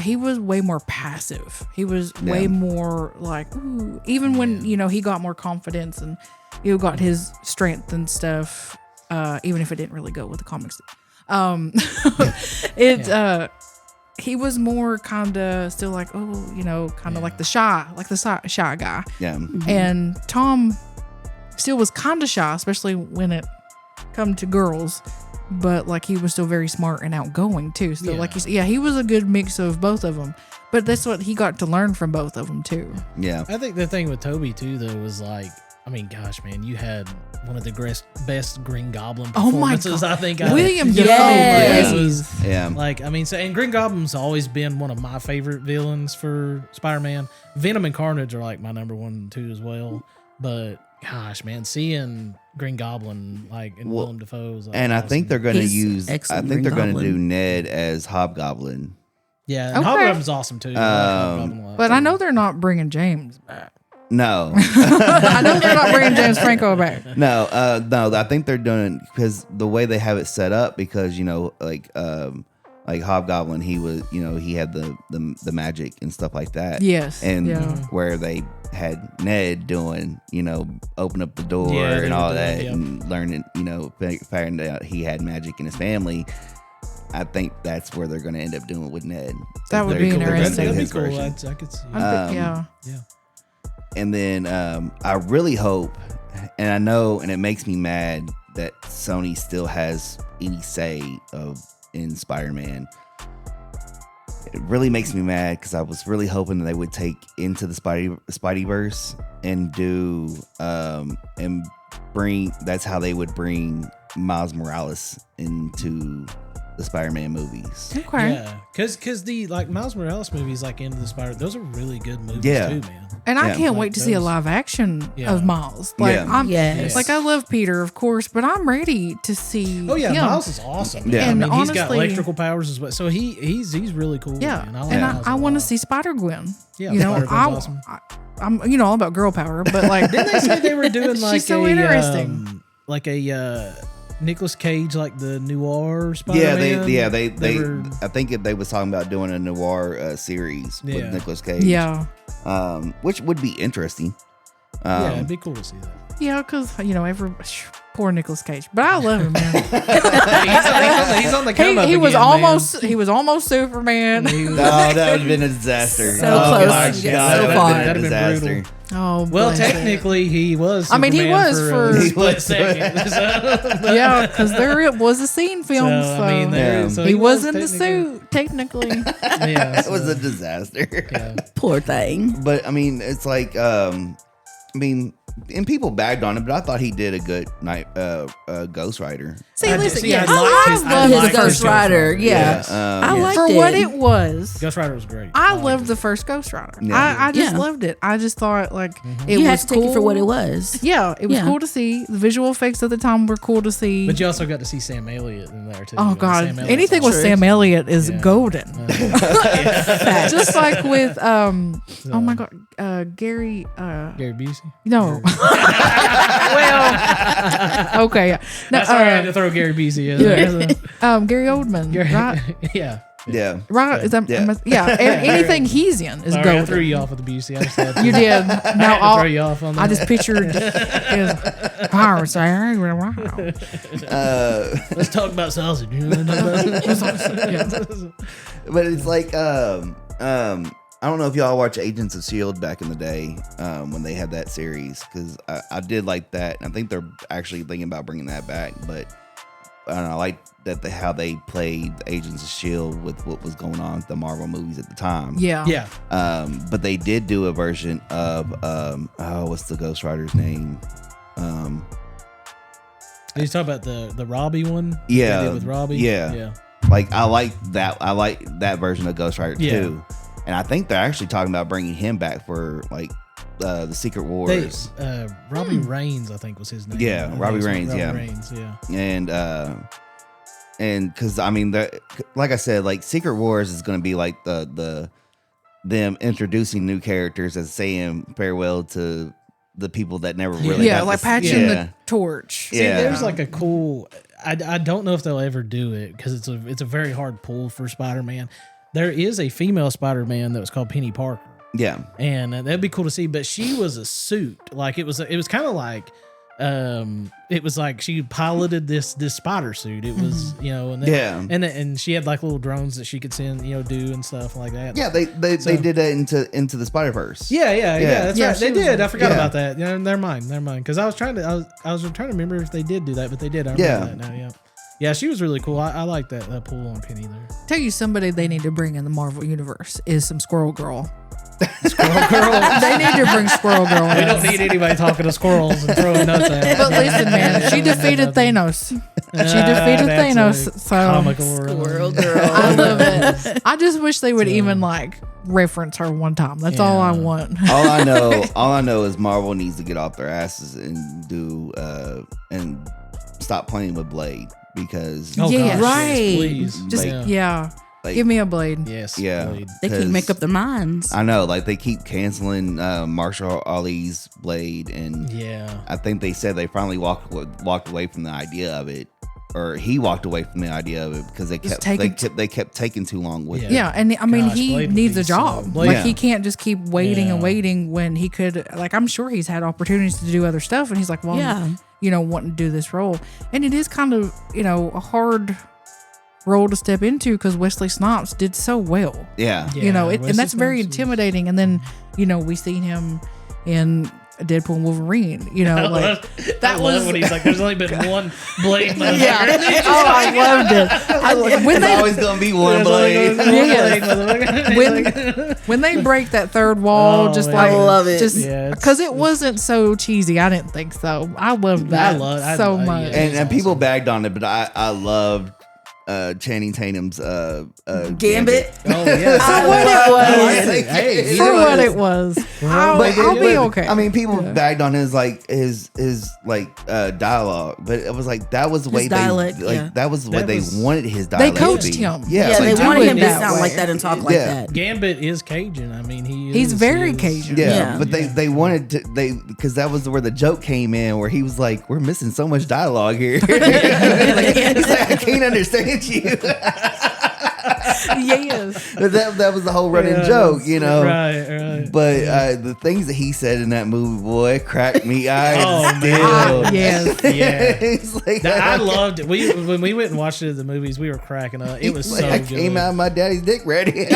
he was way more passive. He was way more like, ooh, even when he got more confidence and got his strength and stuff. Even if it didn't really go with the comics, he was more kind of still like, kind of like the shy guy. Yeah. And Tom still was kind of shy, especially when it come to girls. But like he was still very smart and outgoing too. So like you said, he was a good mix of both of them. But that's what he got to learn from both of them too. Yeah. I think the thing with Toby too, though, was like, I mean, gosh, man, you had one of the best Green Goblin Oh my performances. God. I think William Dafoe. Yes. It was Yeah. like, I mean, and Green Goblin's always been one of my favorite villains for Spider-Man. Venom and Carnage are like my number 1 and 2 as well. But gosh, man, seeing Green Goblin and Willem Dafoe was like, And I awesome. think they're going to He's use. I excellent think they're Green going to do Goblin. Ned as Hobgoblin. yeah, and Okay. Hobgoblin's awesome too. I like Hobgoblin a lot. But I know they're not bringing James back. No, I know they're not bringing James Franco back. no. I think they're doing because the way they have it set up. Because like Hobgoblin, he was he had the magic and stuff like that. Yes. And yeah. where they had Ned doing, open up the door Yeah, they and all were that, doing, yeah. and learning, finding out he had magic in his family. I think that's where they're going to end up doing it with Ned. That would They're be gonna do interesting. That'd be his cool. version. I could see. Yeah. Yeah. And then I really hope, and I know, and it makes me mad that Sony still has any say in Spider-Man. It really makes me mad because I was really hoping that they would take Into the Spideyverse and do and bring. That's how they would bring Miles Morales into the Spider-Man movies. Okay. Yeah, because the Miles Morales movies, like Into the Spider, those are really good movies Yeah. too, man. And I Yeah. can't Like wait to see a those- live action Yeah. of Miles. Like Yeah. I'm Yes. like I love Peter, of course, but I'm ready to see Oh yeah, him. Miles is awesome. Man. Yeah. I And mean, he's got honestly- electrical powers as well, so he's really cool. Yeah. man. I like And Miles I a want to lot. see Spider Gwen. Yeah, you know, Spider-Gwen's awesome. I'm all about girl power, but like Didn't they say they were doing She's like so interesting. like a Nicolas Cage, like the noir Spider-Man? They were- I think they was talking about doing a noir series Yeah. with Nicolas Cage. yeah. Which would be interesting. yeah, it'd be cool to see that. Yeah, because poor Nicolas Cage, but I love him, man. he's on the come up he was again, almost Superman. man. He was- Oh, that would have been a disaster. So oh close. my Yeah, god, so that far. would have That'd been a have been disaster. Oh, Well, bless it. technically, he was. I mean, he Superman was for for- a He split was. second. So, Yeah, because it was a scene film, so, I mean, Yeah. so he was in the technically- suit, technically. Yeah, That was a disaster. yeah. Poor thing. But I mean, it's like, and people bagged on him, but I thought he did a good Ghost Rider. See, listen, I yes, liked I his- love His Ghost Rider, yeah. Yes. I yeah. liked for it. what it was. Ghost Rider was great. I liked loved it. the first Ghost Rider. Yeah. I just Yeah. loved it. I just thought like it You was had to take cool it for what it was. Yeah, it was Yeah. cool to see. The visual effects at the time were cool to see. But you also got to see Sam Elliott in there too. Oh And God! Sam Elliott's Anything with awesome. Sam Elliott is Yeah. golden. Yeah. Just like with oh my God, Gary. Gary Busey. No. Well, okay. Yeah. No, That's all right. I had to throw Gary Busey in there. Gary Oldman. Gary, Right. yeah. Yeah. Right. Is that, Yeah. Anything he's in is Sorry, I golden. threw you off with the Busey. I just had to, You did. I had Now to throw you off on that. I just pictured his powers. Wow. Let's talk about sausage. But it's like, I don't know if y'all watch Agents of S.H.I.E.L.D. back in the day when they had that series, because I did like that. And I think they're actually thinking about bringing that back. But I don't know, I like that how they played Agents of S.H.I.E.L.D. with what was going on with the Marvel movies at the time. Yeah. Yeah. But they did do a version of, what's the Ghost Rider's name? Did you talk about the Robbie one? Yeah. They did with Robbie. Yeah. Yeah. Like I like that version of Ghost Rider too, and I think they're actually talking about bringing him back for like the Secret Wars. Robbie Raines, I think was his name. Yeah, Robbie Raines. Yeah, Raines, yeah. And because I mean, like I said, like Secret Wars is going to be like the them introducing new characters and saying farewell to the people that never really got like to patching the torch. See, Yeah. there's like a cool. I don't know if they'll ever do it because it's a very hard pull for Spider-Man. There is a female Spider-Man that was called Penny Parker. Yeah. And that'd be cool to see, but she was a suit. Like it was kind of like it was like she piloted this spider suit. It was, and she had like little drones that she could send, do and stuff like that. Yeah, they did that into the Spider-Verse. Yeah, that's Yeah, right. They did. I forgot Yeah. about that. Yeah, never mind. Because I was trying to remember if they did do that, but they did. I remember that now. Yeah. Yeah, she was really cool. I like that pull on Penny there. Tell you somebody they need to bring in the Marvel universe is some Squirrel Girl. Squirrel Girl. They need to bring Squirrel Girl We in. don't need anybody talking to squirrels and throwing nuts at them. But listen, man, she defeated Thanos. She defeated Thanos. So Comical Squirrel Girl. I love it. I just wish they would even like reference her one time. That's all I want. all I know is Marvel needs to get off their asses and do and stop playing with Blade because Oh, Yeah. gosh, Right. yes, please. Just yeah. like, give me a blade. Yes. Yeah. Blade. They can't 'cause make up their minds. I know, like they keep canceling Marshall Ali's Blade, and Yeah. I think they said they finally walked away from the idea of it, or he walked away from the idea of it because they kept taking too long with it. Yeah, and I mean Gosh, he Blade would needs be a job. so- Like Yeah. he can't just keep waiting and Yeah. waiting when he could. Like I'm sure he's had opportunities to do other stuff, and he's like, well, Yeah. wanting to do this role, and it is kind of a hard role to step into because Wesley Snipes did so well. Yeah. And Wesley that's very Snipes was- intimidating. And then we seen him in Deadpool and Wolverine. I Like love that was when he's like, "There's only been one Blade." yeah. Oh, I loved it. When It's they always gonna be one Blade. when they break that third wall, Oh, just man. like I love it. just Yeah, it's- because it wasn't so cheesy. I didn't think so. I loved that so yeah. much. And people bagged on it, but I loved Channing Tatum's Gambit. Oh yeah. For what it was. Hey, For what it was, I'll be okay. I mean, people bagged on his dialogue, but it was like that was the way dialect, they yeah. that was the way That they was- wanted his They dialect. coached to be. him. Yeah, Yeah, like, they wanted him to that sound way. like that and talk like Yeah. that. Gambit is Cajun. I mean, He's very Cajun. Yeah, Yeah. but they wanted to because that was where the joke came in, where he was like, "We're missing so much dialogue here." He's like, "I can't understand you." Yes. But that was the whole running joke, Right. But the things that he said in that movie, boy, cracked me. Oh, Still. man. Yes. Yeah. It's like, I loved it. When we went and watched it at the movies, we were cracking up. It was like, so I good. came out of my daddy's dick ready.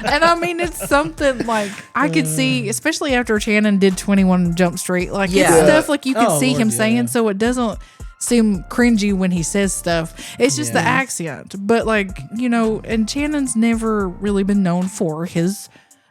And I mean, it's something like I could see, especially after Shannon did 21 Jump Street. Like, Yeah. it's stuff like you could Oh, see Lord, him yeah. saying, so it doesn't seem cringy when he says stuff. It's just the accent. But, like, and Shannon's never really been known for his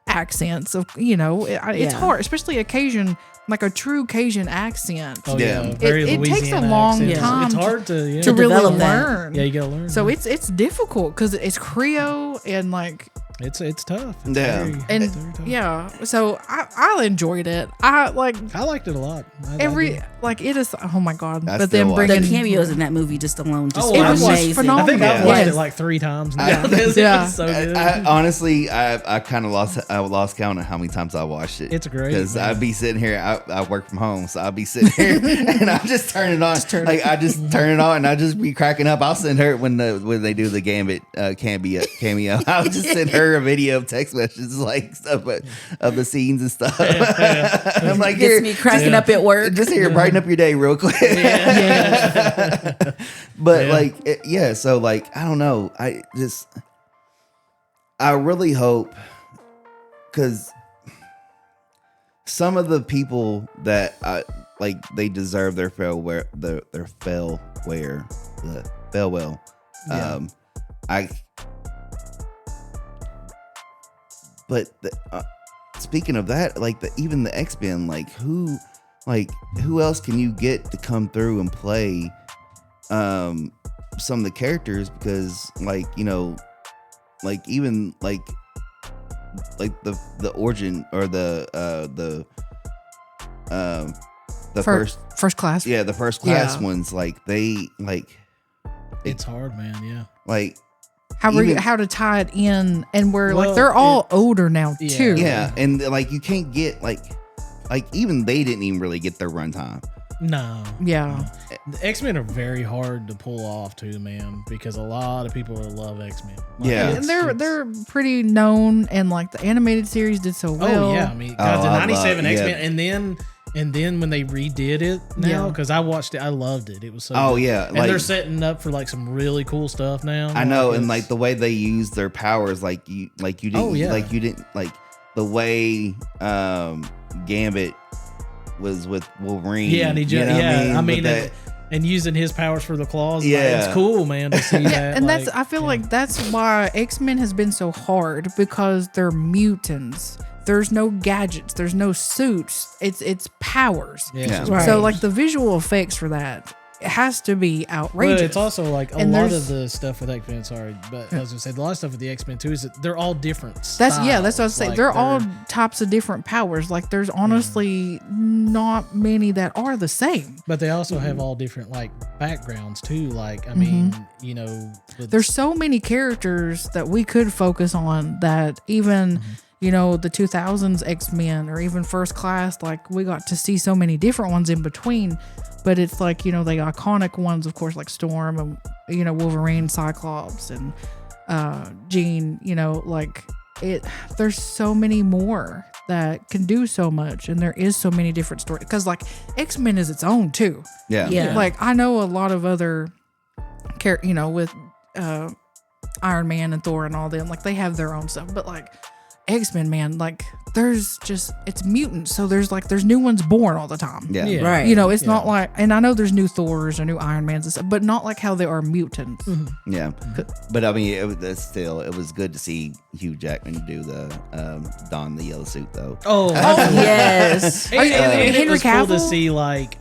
accents. It's hard, especially a Cajun, like a true Cajun accent. Oh, Yeah. yeah. Very It takes a Louisiana long accent. time It's hard to to really develop that. learn. Yeah, you gotta learn. So it's difficult because it's Creole and like it's tough. It's Yeah. very, and it's very tough. yeah. So I enjoyed it. I like I liked it a lot. I every did. like it is. Oh my god! I But still then watch The bringing cameos in that movie just alone just Oh, It I was watched- just amazing. I phenomenal. think I've watched Yes. it like 3 times now. I- It was Yeah. so good. I honestly, I kind of lost count of how many times I watched it. It's great, because man. I'd be sitting here. I work from home, so I'd be sitting here and I just turn it on. I just turn it on and I just be cracking up. I'll send her when they do the Gambit cameo. I'll just send her a video of text messages like stuff of the scenes and stuff. I'm like, Gets here, me cracking up at work. just here, brighten up your day real quick. But so like I don't know. I really hope, because some of the people that they deserve their farewell. Yeah. Speaking of that, even the X-Men, who else can you get to come through and play some of the characters because like like even like the origin or the first class. yeah, the first class Yeah. ones, like they like It's hard, man. Yeah. like How to tie it in, and we're Well, like they're all older now Yeah. too. yeah, and like you can't get like even they didn't even really get their runtime. No. Yeah. The X-Men are very hard to pull off too, man, because a lot of people love X-Men. Yeah. And they're pretty known, and like the animated series did so well. Oh yeah, I mean, God, the I '97 love- X-Men, yeah. and then when they redid it now, Yeah. because I watched it, I loved it. It was so. Oh good. yeah, and like they're setting up for like some really cool stuff now. I know, and it's- like the way they use their powers, like you didn't, Oh, yeah. like you didn't like the way Gambit was with Wolverine. yeah, and he just, you know what yeah, I With mean, that- and using his powers for the claws, like, Yeah. it's cool, man, to see that. And like, that's I feel yeah. like that's why X-Men has been so hard, because they're mutants. There's no gadgets, there's no suits. It's powers. Yeah, Yeah. it's Right. So like the visual effects for that, it has to be outrageous. But it's also like a And lot there's- of the stuff with X-Men. Sorry, but I was gonna say a lot of stuff with the X-Men too is that they're all different. That's what I was styles. saying. Like, They're all types of different powers. Like there's honestly not many that are the same. But they also have all different like backgrounds too. Like I mean, you know, with- There's so many characters that we could focus on that even the 2000s X-Men or even First Class, like we got to see so many different ones in between. But it's like, the iconic ones, of course, like Storm and, Wolverine, Cyclops, and Jean, like there's so many more that can do so much. And there is so many different stories. Because, like, X-Men is its own, too. yeah, Yeah. Like, I know a lot of other, with Iron Man and Thor and all them, like, they have their own stuff. But, like, X-Men, man, like, it's mutants. So there's new ones born all the time. yeah, Yeah. Right. It's not like, and I know there's new Thors or new Iron Mans and stuff, but not like how they are mutants. yeah. But I mean, it was good to see Hugh Jackman do the don the yellow suit though. oh, Yes. And, and it Henry was cool to Cavill? see like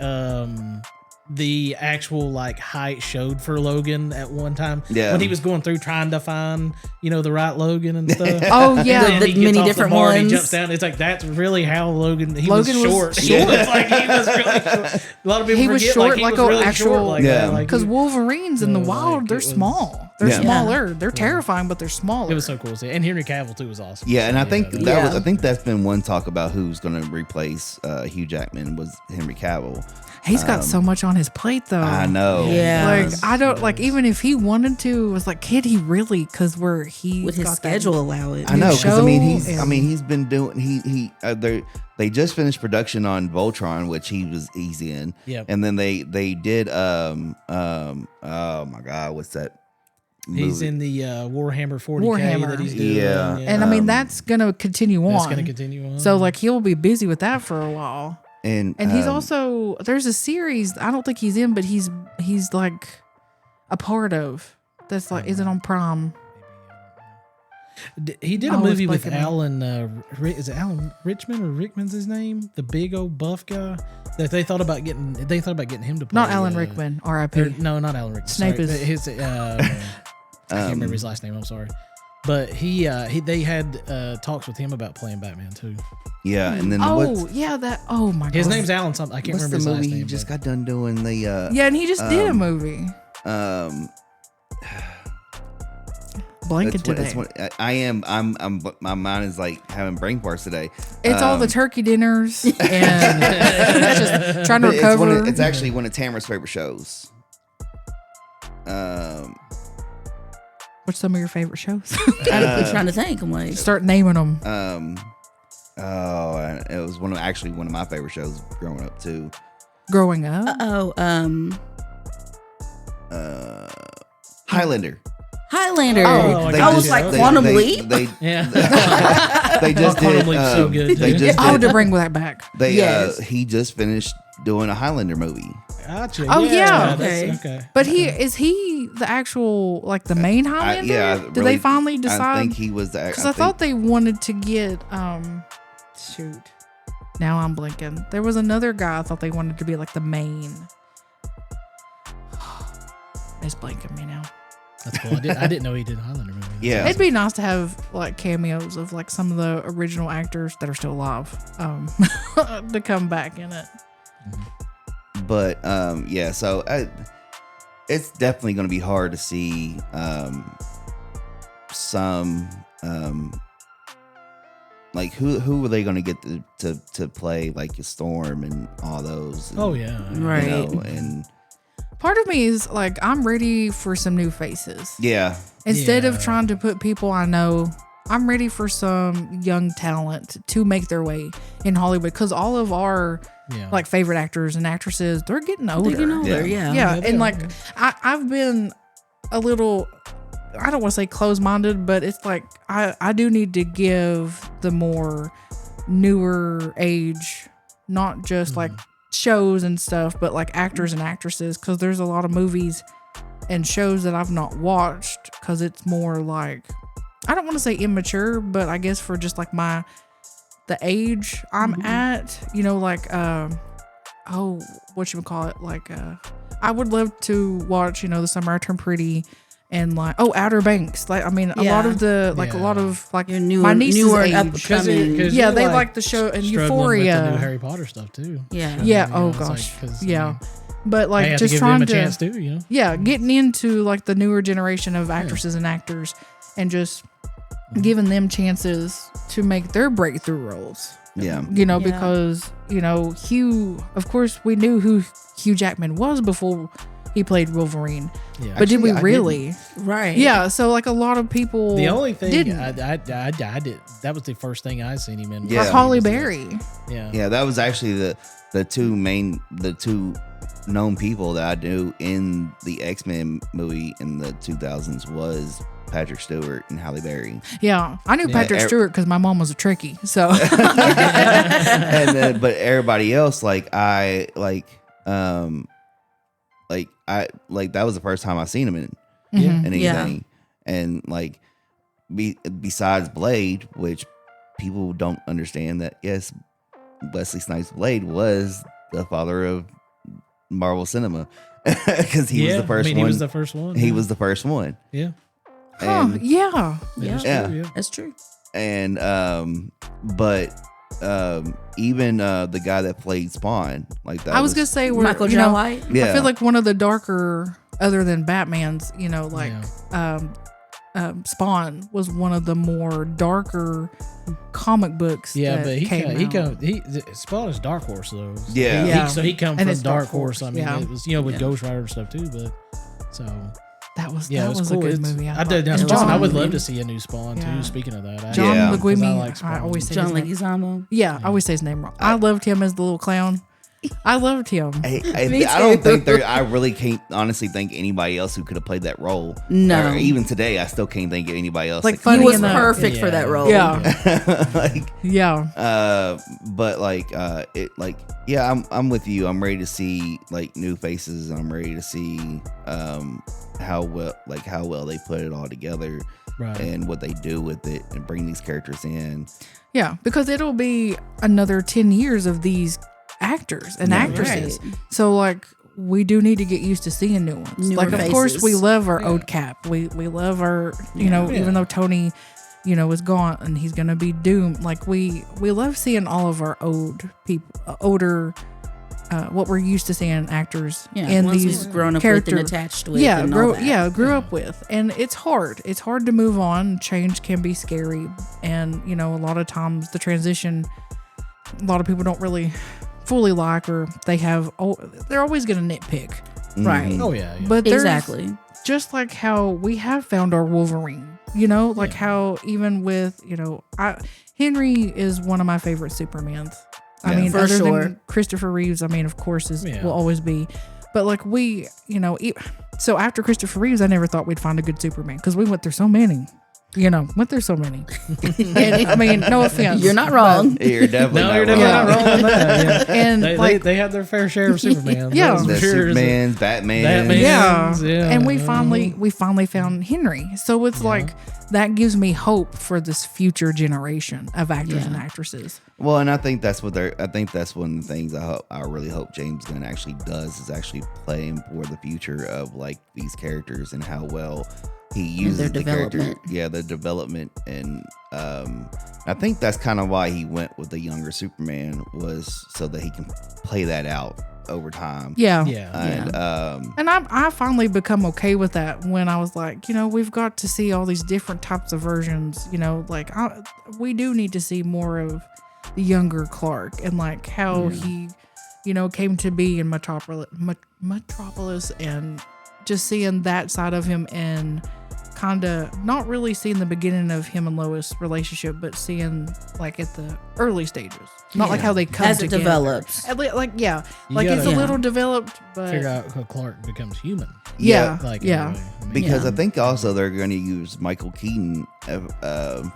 the actual like height showed for Logan at one time. Yeah. When he was going through trying to find, the right Logan and stuff. Oh, yeah. And then The he gets many off different bar and ones. he jumps down. It's like that's really how Logan Logan was was short. short. It's like he was really short. A lot of people He was forget short, like he like was a really actual- short like Yeah. that. Like, Because Wolverines in the like, wild, they're it was- small. They're Yeah. smaller. They're terrifying, but they're smaller. it was so cool to see. And Henry Cavill too was awesome. Yeah, and I think that- that was Yeah. I think that's been one talk about who's going to replace Hugh Jackman was Henry Cavill. He's got so much on his plate, though. I know. Yeah. Like, I don't, like, even if he wanted to, it was like, could he really? Because he With his schedule allow it. I know because I mean show he's been doing they just finished production on Voltron, which he's in. Yep. And then they did oh my god, what's that? He's movie? in the Warhammer 40K Warhammer. that he's doing. Yeah. And I mean, that's going to continue on. that's going to continue on. So, like, he'll be busy with that for a while. and And he's also, there's a series, I don't think he's in, but he's like a part of. That's like, is it on Prime? He did a Oh, it's movie with blanking out. Alan. Is it Alan Richmond or Rickman's his name? The big old buff guy that they thought about getting. They thought about getting him to play. Not Alan Rickman, R.I.P. No, not Alan Rickman. Snape sorry. is- His. I can't remember his last name. I'm sorry. But they had talks with him about playing Batman too. yeah, and then Oh my god. His name's Alan something. I can't what's remember the his movie last name. he just but- got done doing the Yeah, and he just did a movie. Blanket it's what- today. it's what- I am I'm my mind is like having brain parts today. It's all the turkey dinners and just trying to But recover. it's actually one of Tamara's favorite shows. What's some of your favorite shows? I'm trying to think. I'm like, Start naming them. It was one of my favorite shows growing up too. Growing up. Highlander. Highlander. Oh, They I was just- like they- Quantum they- Leap. They, Yeah. they just Quantum did. Leap's so good, They too. just Oh, did. to bring that back. They Yes. he just finished doing a Highlander movie. Gotcha. Oh, yeah. that's- okay. But is he the actual, like, the main Highlander? Yeah. Did really- they finally I decide? think he was the. Because I thought they wanted to get shoot. Now I'm blinking. There was another guy I thought they wanted to be like the main. is blanking me now. That's cool. I didn't know he did a Highlander movie. Yeah. It'd be nice to have like cameos of like some of the original actors that are still alive to come back in it. But yeah, so it's definitely going to be hard to see some like who are they going to get to play like Storm and all those? And, Oh yeah. Right. You know, and Part of me is like, I'm ready for some new faces. yeah, Instead of Yeah. trying to put people I know, I'm ready for some young talent to make their way in Hollywood. Because all of our Yeah. like favorite actors and actresses, they're getting older. They're getting older, Yeah. yeah. Yeah, Yeah, they and are. like I've been a little, I don't want to say closed-minded, but it's like I do need to give the more newer age, not just like shows and stuff, but like actors and actresses, because there's a lot of movies and shows that I've not watched because it's more like, I don't want to say immature, but I guess for just like the age I'm at, you know, like whatchamacallit, like I would love to watch, you know, The Summer I Turned Pretty and like Outer Banks. Like I mean a lot of the like a Yeah. lot of like Your newer, my niece's newer and age. upcoming. Yeah, you're, they like the show and struggling with the Euphoria. new Harry Potter stuff too. Yeah. Yeah, You oh it's like, gosh. 'cause, Yeah. But I like have just to give trying them a to chance too. You know. yeah, getting into like the newer generation of actresses and actors and just giving them chances to make their breakthrough roles. yeah, You know, Yeah. because, you know, Hugh, of course, we knew who Hugh Jackman was before he played Wolverine. Yeah. But did we Actually, I really? Right. Yeah, so like a lot of people The only thing didn't. I did, that was the first thing I seen him in. Yeah. Or Holly Berry. Yeah. yeah. That was actually the two known people that I knew in the X-Men movie in the 2000s was Patrick Stewart and Halle Berry. Yeah, I knew Yeah, Patrick Stewart because my mom was a Trekkie. So And then, but everybody else, like I like that was the first time I seen him in Mhm. anything, and like besides Blade, which people don't understand that yes, Wesley Snipes' Blade was the father of Marvel cinema because he was the first one. He was the first one. He was the first one. Yeah. Huh, And, yeah. Yeah. Yeah. That's true. and but even the guy that played Spawn, like that I was gonna say we're, Michael you J. know, White. yeah, I feel like one of the darker, other than Batman's, you know, like Spawn was one of the more darker comic books. Yeah, that but came out. Spawn is Dark Horse though. So Yeah. Yeah. So he come And from it's Dark Dark Horse. Horse, I mean, yeah. it was with Yeah. Ghost Rider and stuff too. But so That was yeah, that it was was cool. a good It's- movie. I did. That's thought. John. I John, would love to see a new Spawn Yeah. too. Speaking of that, John Yeah. Leguizamo. I like Spawn. I always say John his name. Leguizamo. Yeah, I always say his name wrong. I loved him as the little clown. I loved him. Me I don't too. think I really can't honestly think anybody else who could have played that role. No. Or even today, I still can't think of anybody else. Like that funny He was enough. perfect for that role. Yeah. like Yeah. but like it like yeah, I'm with you. I'm ready to see like new faces. I'm ready to see how well they put it all together Right. and what they do with it and bring these characters in. Yeah, because it'll be another 10 years of these actors and Yeah, actresses. So like we do need to get used to seeing new ones. Newer like of course faces. we love our old Cap. We love our you know, Yeah. even though Tony, you know, is gone and he's gonna be doomed. Like we love seeing all of our older what we're used to seeing actors Yeah. in ones these we've grown up character with and attached with. yeah, and all that. grew up with. And it's hard. It's hard to move on. Change can be scary. And, you know, a lot of times the transition, a lot of people don't really fully like, or they're always going to nitpick. Right. Mhm. Oh yeah. Yeah. But there's Exactly. just like how we have found our Wolverine, you know, like Yeah. how even with, you know, Henry is one of my favorite Supermans. I Yeah. mean, For other sure. than Christopher Reeves, I mean, of course, Yeah. will always be. But like we, you know, so after Christopher Reeves, I never thought we'd find a good Superman because we went through so many. And I mean, no offense. You're not wrong. You're definitely No, not you're wrong. definitely not wrong with that. Yeah. And They had their fair share of Superman. Yeah. that's for The sure. Supermans, Batman. Batman. Yeah. Yeah. And we finally found Henry. So it's like that gives me hope for this future generation of actors and actresses. Well, and I think that's what they're. I think that's one of the things I really hope James Gunn actually does is actually playing for the future of like these characters and how well he uses their the character. development. Yeah, the development, and I think that's kind of why he went with the younger Superman was so that he can play that out over time. Yeah. Yeah. And And I finally become okay with that when I was like, we've got to see all these different types of versions. Like we do need to see more of the younger Clark and like how he, came to be in Metropolis and just seeing that side of him and kind of not really seeing the beginning of him and Lois' relationship, but seeing like at the early stages, not like how they come As it together. develops. Like You it's a gotta- little developed, but Figure out how Clark becomes human. yeah, Like, yeah. anyway, I mean, because Yeah. I think also they're going to use Michael Keaton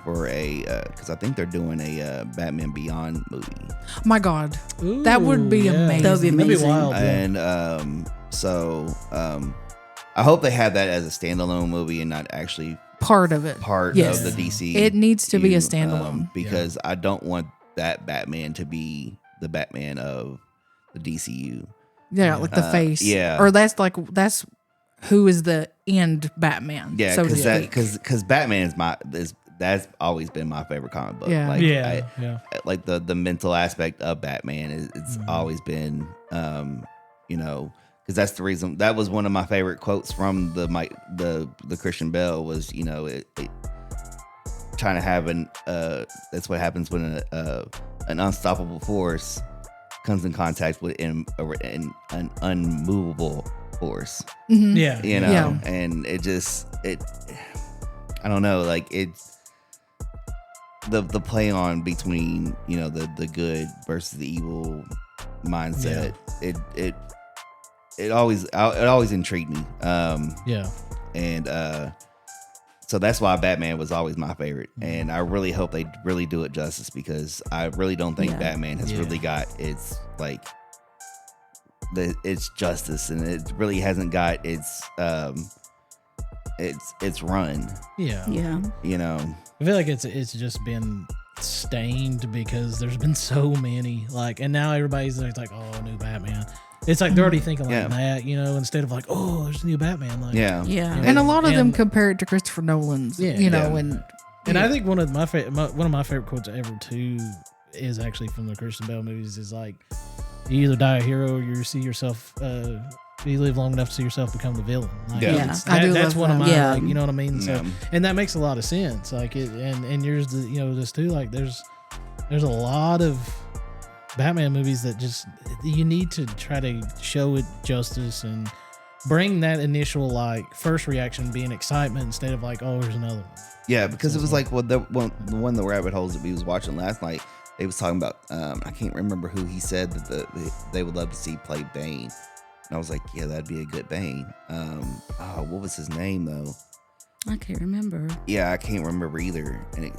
for a because I think they're doing a Batman Beyond movie. My God, that would be amazing. That would be amazing. wild. Yeah. And so I hope they have that as a standalone movie and not actually part of it. part Yes. of the DC. It needs to be a standalone. Because I don't want that Batman to be the Batman of the DCU. Yeah, like the face. yeah. Or that's who is the end Batman. Yeah, so to because speak. because Batman is that's always been my favorite comic book. Yeah. Like, Yeah. Yeah. like the mental aspect of Batman it's always been because that's the reason that was one of my favorite quotes from the Christian Bale was it trying to have that's what happens when an unstoppable force comes in contact with an unmovable force, Mhm. Yeah. Yeah. and it I don't know, like it's the play on between the good versus the evil mindset. It always intrigued me. Yeah. And so that's why Batman was always my favorite. And I really hope they really do it justice because I really don't think Yeah. Batman has Yeah. really got its justice, and it really hasn't got its run. Yeah. Yeah. I feel like it's just been stained because there's been so many and now everybody's like, oh, new Batman. It's like they're already thinking like Yeah. that, instead of like, oh, there's a new Batman. Like, Yeah. Yeah. And a lot of them and- compare it to Christopher Nolan's. Yeah. And And I think one of my favorite quotes ever too is actually from the Christian Bale movies. Is like, you either die a hero or you see yourself. You live long enough to see yourself become the villain. Like, Yeah. it's- I do that's love one of that. my. Yeah. Like, you know what I mean? So, Yeah. and that makes a lot of sense. Like it, and yours, this too. Like there's a lot of Batman movies that just you need to try to show it justice and bring that initial first reaction being excitement instead of like, oh, here's another one. Yeah, because it was like the one of the rabbit holes that we was watching last night. They was talking about I can't remember who he said that they would love to see play Bane, and I was like, yeah, that'd be a good Bane. What was his name though? I can't remember. Yeah, I can't remember either, and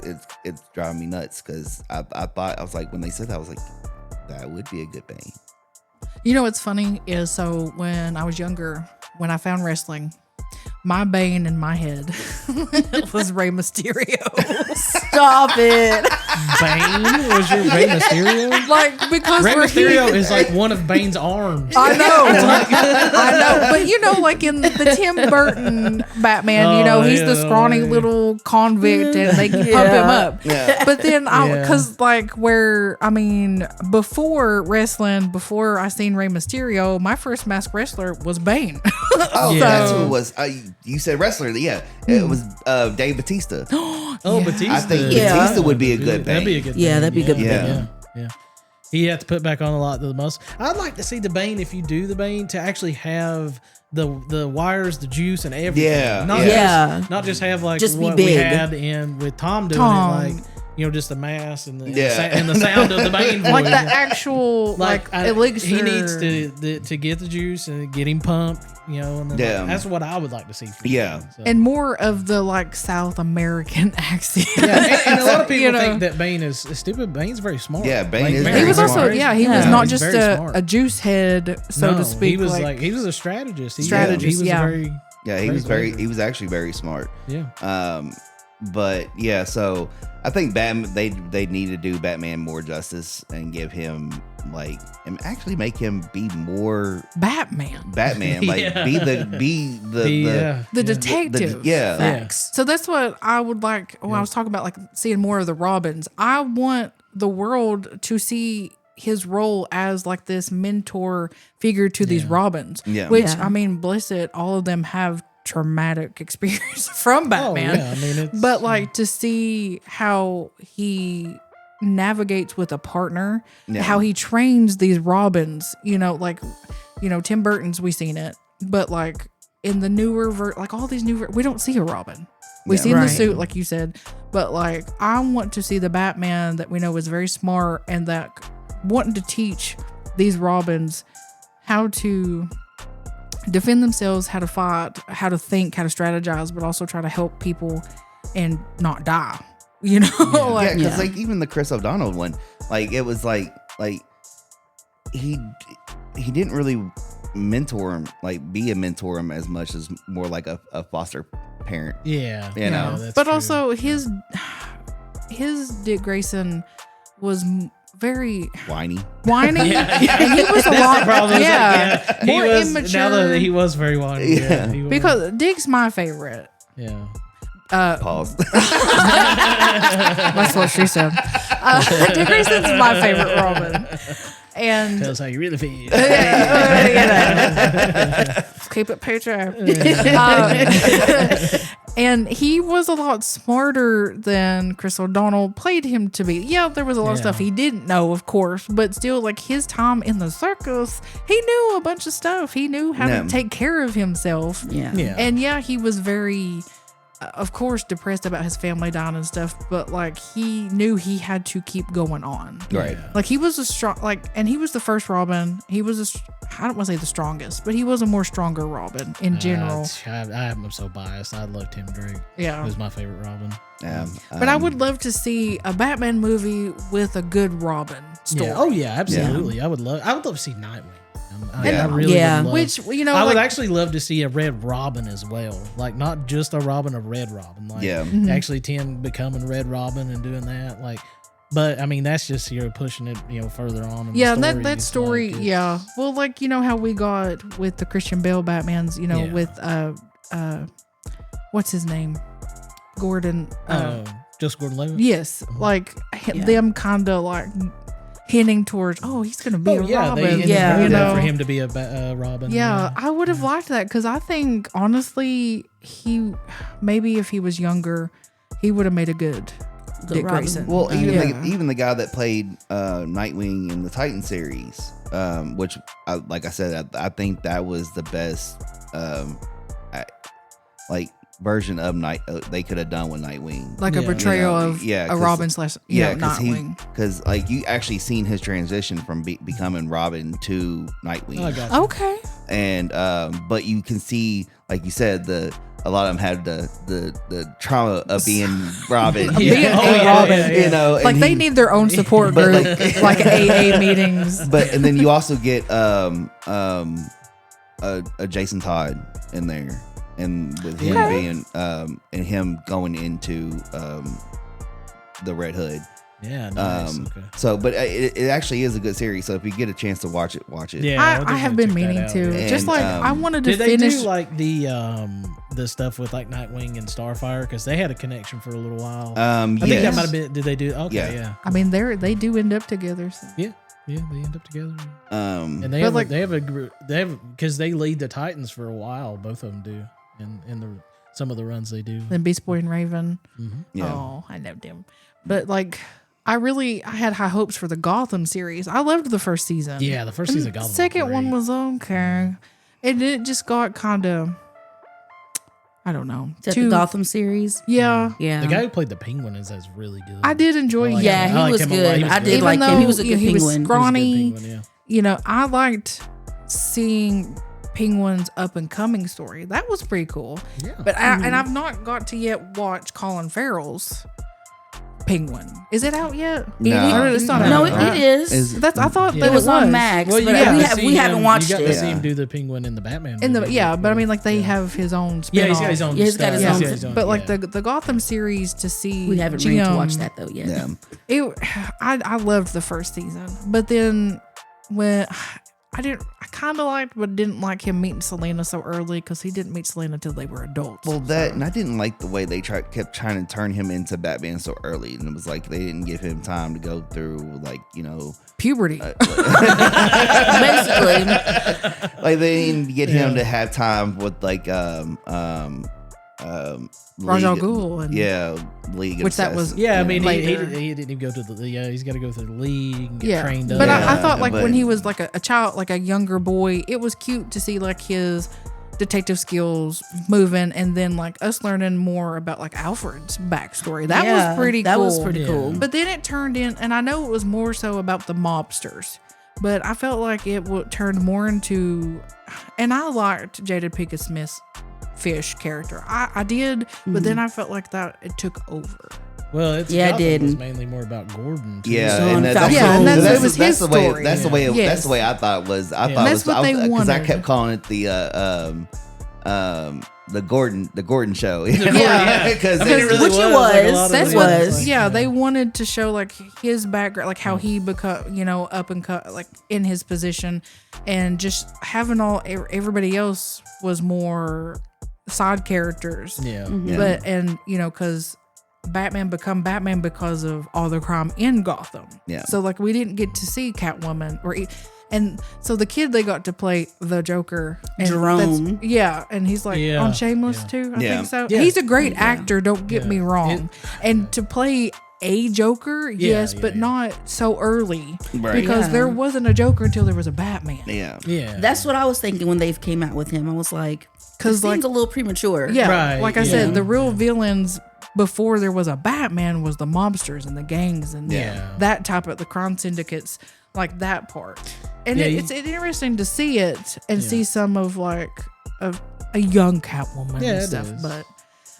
it's driving me nuts because I thought I was like when they said that I was like that would be a good Bane. what's funny is so when I was younger, when I found wrestling, my Bane in my head was Rey Mysterio. Stop it. Bane was your Rey Mysterio? Like because Rey we're Mysterio is like one of Bane's arms. I know, I know, but like in the Tim Burton Batman, Oh, he's the yeah, scrawny yeah. little convict, and they pump him up. Yeah. But then Yeah. because before wrestling, before I seen Rey Mysterio, my first masked wrestler was Bane. Oh, Yeah. that's who it was. You said wrestler. Yeah, it was Dave Bautista. Oh, Batista. I think Yeah. Batista would be a good That'd be a Bane. good. Yeah, Bane. that'd be a good Bane. Yeah. Yeah. He had to put back on a lot of the muscle. I'd like to see the Bane, if you do the Bane, to actually have the wires, the juice, and everything. Yeah, Not yeah. Just, not just have like Just be what we big. had in with Tom doing Tom. it, like just the mass and the Yeah. and the sound of the Bane voice. Like the actual elixir. He needs to get the juice and get him pumped, and then, Yeah. that's what I would like to see. From Yeah. him, so. and more of the South American accent. Yeah, and a lot of people You know. think that Bane is stupid. Bane's very smart. Yeah, Bane is very He was smart. also, he was Yeah. not He's just very smart. a juice head, so No, to speak. He was he was a strategist. He Strategist, was yeah. very Yeah, he Very was clever. he was actually very smart. yeah. but yeah, so I think Batman they need to do Batman more justice and give him like and actually make him be more Batman. like Yeah. be the The detective. yeah. Facts. So that's what I would like when I was talking about like seeing more of the Robins. I want the world to see his role as like this mentor figure to these Robins. Yeah. Which Yeah. I mean, bless it, all of them have traumatic experience from Batman. Oh, yeah. I mean, it's, But like to see how he navigates with a partner, Yeah. how he trains these Robins, like Tim Burton's we seen it, but like in the newer like all these new we don't see a Robin. We Yeah. see in the Right. suit like you said, but like I want to see the Batman that we know is very smart and that wanting to teach these Robins how to defend themselves, how to fight, how to think, how to strategize, but also try to help people and not die. Yeah, Like, because like even the Chris O'Donnell one, like it was like he didn't really mentor him, like be a mentor him as much as more like a foster parent. yeah. You know. Yeah, that's but true. also his Dick Grayson was very Whiny. whiny. Yeah. And he was a That's lot, the problem. yeah, He more was, immature. Now that he was very whiny. Yeah. He was. because Dick's my favorite. yeah. Pause. That's what she said. Dick Grayson's my favorite Robin, and Tell us how you really feel. keep it patriotic. And he was a lot smarter than Chris O'Donnell played him to be. Yeah, there was a lot of Yeah. stuff he didn't know, of course, but still, like his time in the circus, he knew a bunch of stuff. He knew how Yeah. to take care of himself. Yeah. Yeah. And yeah, he was very, of course, depressed about his family dying and stuff, but like he knew he had to keep going on. Right. Like he was a strong, and he was the first Robin. He was I don't want to say the strongest, but he was a more stronger Robin in general. I'm so biased. I love Tim Drake. Yeah. He was my favorite Robin. But I would love to see a Batman movie with a good Robin story. Yeah. Oh yeah, absolutely. I would love to see Nightwing. I Yeah. really Yeah. would love, Which, I would like, actually love to see a Red Robin as well. Like not just a Robin, a Red Robin. Like Yeah. actually Tim becoming Red Robin and doing that. Like, but I mean that's just pushing it further on. In the yeah, story. that It's story, like, yeah. Well, like how we got with the Christian Bale Batmans, Yeah. with what's his name, Gordon. Just Gordon-Levitt. Yes, like them kind of like hinting towards, he's gonna be a Robin. Yeah. you know, for him to be a Robin. Yeah, I would have liked that because I think honestly, maybe if he was younger, he would have made a good Dick Robin. Grayson. Well, even Yeah. even the guy that played Nightwing in the Titan series, which, like I said, I think that was the best, version of they could have done with Nightwing. like a Yeah. portrayal You know, of yeah, a 'cause- Robin / Nightwing. because like you actually seen his transition from becoming Robin to Nightwing, Oh, I got you. Okay. and but you can see, like you said, a lot of them had the trauma of being Robin. Being a Robin. You know, and Like they he- need their own support But, group, like AA meetings. But and then you also get a Jason Todd in there, and with him Okay. being and him going into the Red Hood. Yeah. Nice. Okay. So, but it actually is a good series. So if you get a chance to watch it, watch it. Yeah. I'll I have definitely been check that meaning out. to. And, Just like I wanted to Did they finish. do like the stuff with like Nightwing and Starfire because they had a connection for a little while? I think that Yes. might have been. Did they do? Okay, Yeah. yeah, I mean, they do end up together. So. yeah. They end up together, and But, they have like- they have a group. They have because they lead the Titans for a while. Both of them do, in the some of the runs they do. Then Beast Boy and Raven. Yeah. Oh, I loved him. But like, I had high hopes for the Gotham series. I loved the first season. Yeah, the first And season of Gotham The second was one great. was okay. And it just got kind of, I don't know. Is that the Gotham series? Yeah. Yeah. The guy who played the Penguin is really good. I did enjoy I like him. Yeah, him. I he like was him a lot. good. He was I good. did Even like him. though, He was a good he was penguin. He was a good scrawny. Penguin, yeah. I liked seeing Penguin's up and coming story. That was pretty cool. Yeah. But and I've not got to yet watch Colin Farrell's Penguin. Is it out yet? No. Or it's not No, out. it is. Is- That's I thought that It was on Max, Well, you but got to see we haven't him- watched You got to it. see him Yeah. do the Penguin in the Batman. In the movie. but I mean, like they have his own. Yeah, he's spin-off. got his own. Yeah, he's got his stuff. own- Yeah, his own- But like yeah. the Gotham series to see, We haven't read to Jim, watch that though yet. Yeah. I loved the first season, but then when I kind of liked, but didn't like him meeting Selena so early because he didn't meet Selena until they were adults. Well, that and I didn't like the way they kept trying to turn him into Batman so early, and it was like they didn't give him time to go through Puberty. Basically, like they didn't get him to have time with Ra's al League- Ghul and League, of Which that was- Assassins. Yeah, I mean, he Later. didn't even go to the. Yeah, he's got to go to the league and get trained up. But I Yeah, thought like but- when he was like a child, like a younger boy, it was cute to see like his detective skills moving, and then like us learning more about like Alfred's backstory. That Yeah, was pretty. that cool. was pretty cool. But then it turned in, and I know it was more so about the mobsters, but I felt like it turned more into, and I liked Jada Pinkett Smith's Fish character. I did, but then I felt like that it took over. Well, it's Yeah, it Gotham was didn't. mainly more about Gordon. Too. Yeah, So and on that's, Falcon. Yeah, and that's, it was his the way. story. That's the way. Yes. That's the way I thought it was. I Yeah. thought That's it was what they because I wanted. kept calling it the Gordon show. Yeah. because I mean, it really Which it was. Like, a was. lot of That's it what, was. like, yeah, they wanted to show like his background, like how he become, up and cut, like in his position, and just having everybody else was more side characters. Yeah. Yeah. But and because Batman become Batman because of all the crime in Gotham. Yeah. So like we didn't get to see Catwoman and so the kid they got to play the Joker, and Jerome. that's- yeah, and he's like Yeah, on Shameless yeah. too. I Yeah. think so. Yeah. He's a great actor. Don't get Yeah. me wrong. And to play a Joker, yes, yeah, but yeah. not so early Right. because Yeah. there wasn't a Joker until there was a Batman. Yeah. Yeah. That's what I was thinking when they came out with him. I was like, Because seems like a little premature. yeah, Right, like I yeah. said, the real villains before there was a Batman was the mobsters and the gangs and Yeah. that type of the crime syndicates, like that part. And Yeah, it's interesting to see it and see some of like a young Catwoman Yeah, and it stuff. is. But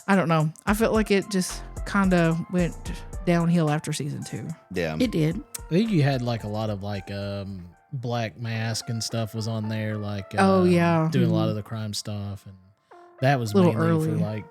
I don't know. I felt like it just kind of went downhill after season 2. Yeah. It did. I think you had like a lot of like Black Mask and stuff was on there, like Oh, yeah. doing a lot of the crime stuff, and that was Little mainly early. for like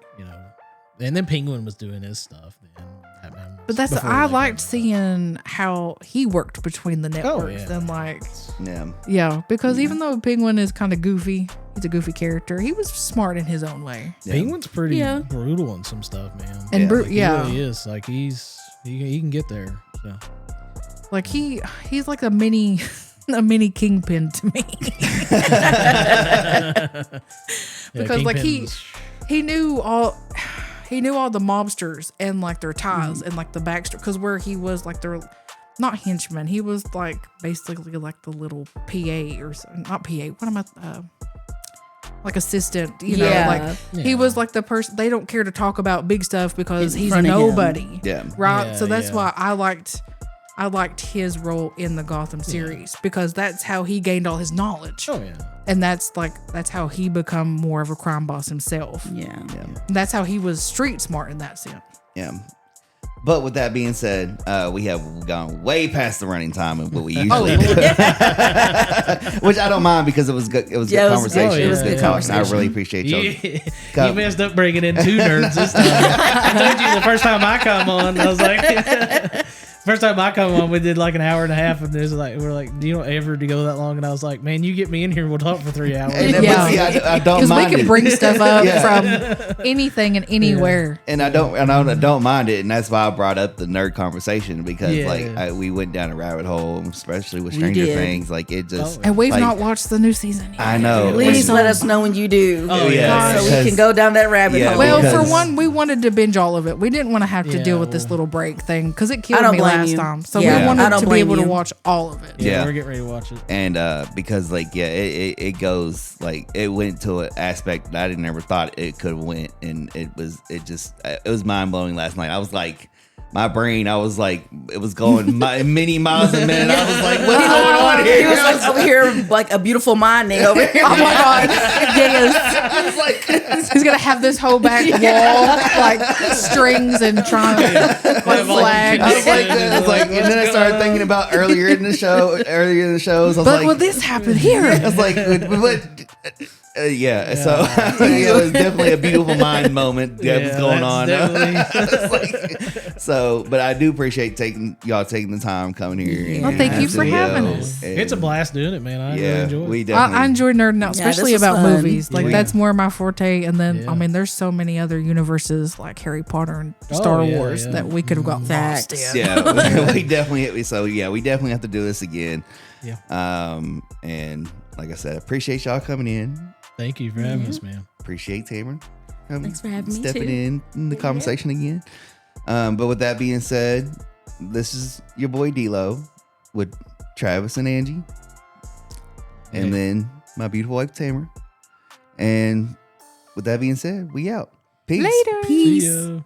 and then Penguin was doing his stuff. Then Batman was But that's before I they liked got seeing how he worked between the networks yeah. and like Yeah. yeah, because even though Penguin is kind of goofy, he's a goofy character. He was smart in his own way. Yeah. Penguin's pretty Yeah. brutal on some stuff, man. And Yeah. Like, he yeah, really is. Like he can get there. So. like he's like a mini kingpin to me. Because, like, he knew all the mobsters and like their ties and like the backstory. Because where he was like their not henchman, he was like basically like the little PA or not PA. What am I? Like assistant, know, Yeah. like he was like the person they don't care to talk about big stuff because In he's front of him. nobody. Yeah. Right. Yeah, So that's yeah. why I liked his role in the Gotham series because that's how he gained all his knowledge. Oh yeah. And that's how he become more of a crime boss himself. Yeah. That's how he was street smart in that sense. Yeah. But with that being said, we have gone way past the running time of what we Oh, usually do. Which I don't mind because it was good. It was Yeah, good it was good. conversation. It It was was good good talk. And I conversation. really appreciate y'all. You messed up bringing in 2 nerds this time. I told you the first time I come on, I was like, first time I come on, we did like an hour and a half, and there's like we're like, do you don't ever to go that long? And I was like, man, you get me in here, we'll talk for 3 hours. And then, Yeah. but see, I don't Because we mind can it. bring stuff up Yeah. from anything and anywhere. And I don't mind it, and that's why I brought up the nerd conversation because Yeah. we went down a rabbit hole, especially with We Stranger did. Things. Like it just, And we've like, not watched the new season yet. I know. Please And- let us know when you do. Oh, yeah, So we because- can go down that rabbit Yeah, hole. Well, because- for one, we wanted to binge all of it. We didn't want to have to Yeah, deal with this well- little break thing because it I killed don't me blame last you. time. So Yeah, we I wanted don't to be blame able to you. watch all of it. Yeah. We're getting ready to watch it. And because it goes like it went to an aspect that I never thought it could have went, and it was mind blowing last night. I was like, my brain, I was like, it was going many miles a minute. I was like, what's going on here? He was like over here, like a beautiful mind thing over here. Oh my god! Yes, he's gonna have this whole back wall like strings and triangles, like flags. I was like, and then I started thinking about earlier in the shows. I was But like, will this happen here? I was like, yeah. So it was definitely a beautiful mind moment that was going on. It's like, so, but I do appreciate y'all taking the time coming here. Well, and thank you for having having the us. show. It's a blast doing it, man. I really enjoy it. We definitely. I enjoy nerding out, Yeah, especially this was about fun. movies. Like Yeah. that's more my forte. And then Yeah. I mean, there's so many other universes like Harry Potter and Star yeah, Wars yeah. that we could have got lost Facts. in. Yeah, we definitely. So yeah, we definitely have to do this again. Yeah. And like I said, appreciate y'all coming in. Thank you for having us, man. Appreciate Tamara coming, Thanks for having me, stepping too. in the conversation again. But with that being said, this is your boy D-Lo with Travis and Angie, and Yeah. then my beautiful wife Tamara. And with that being said, we out. Peace. Later. Peace. See ya.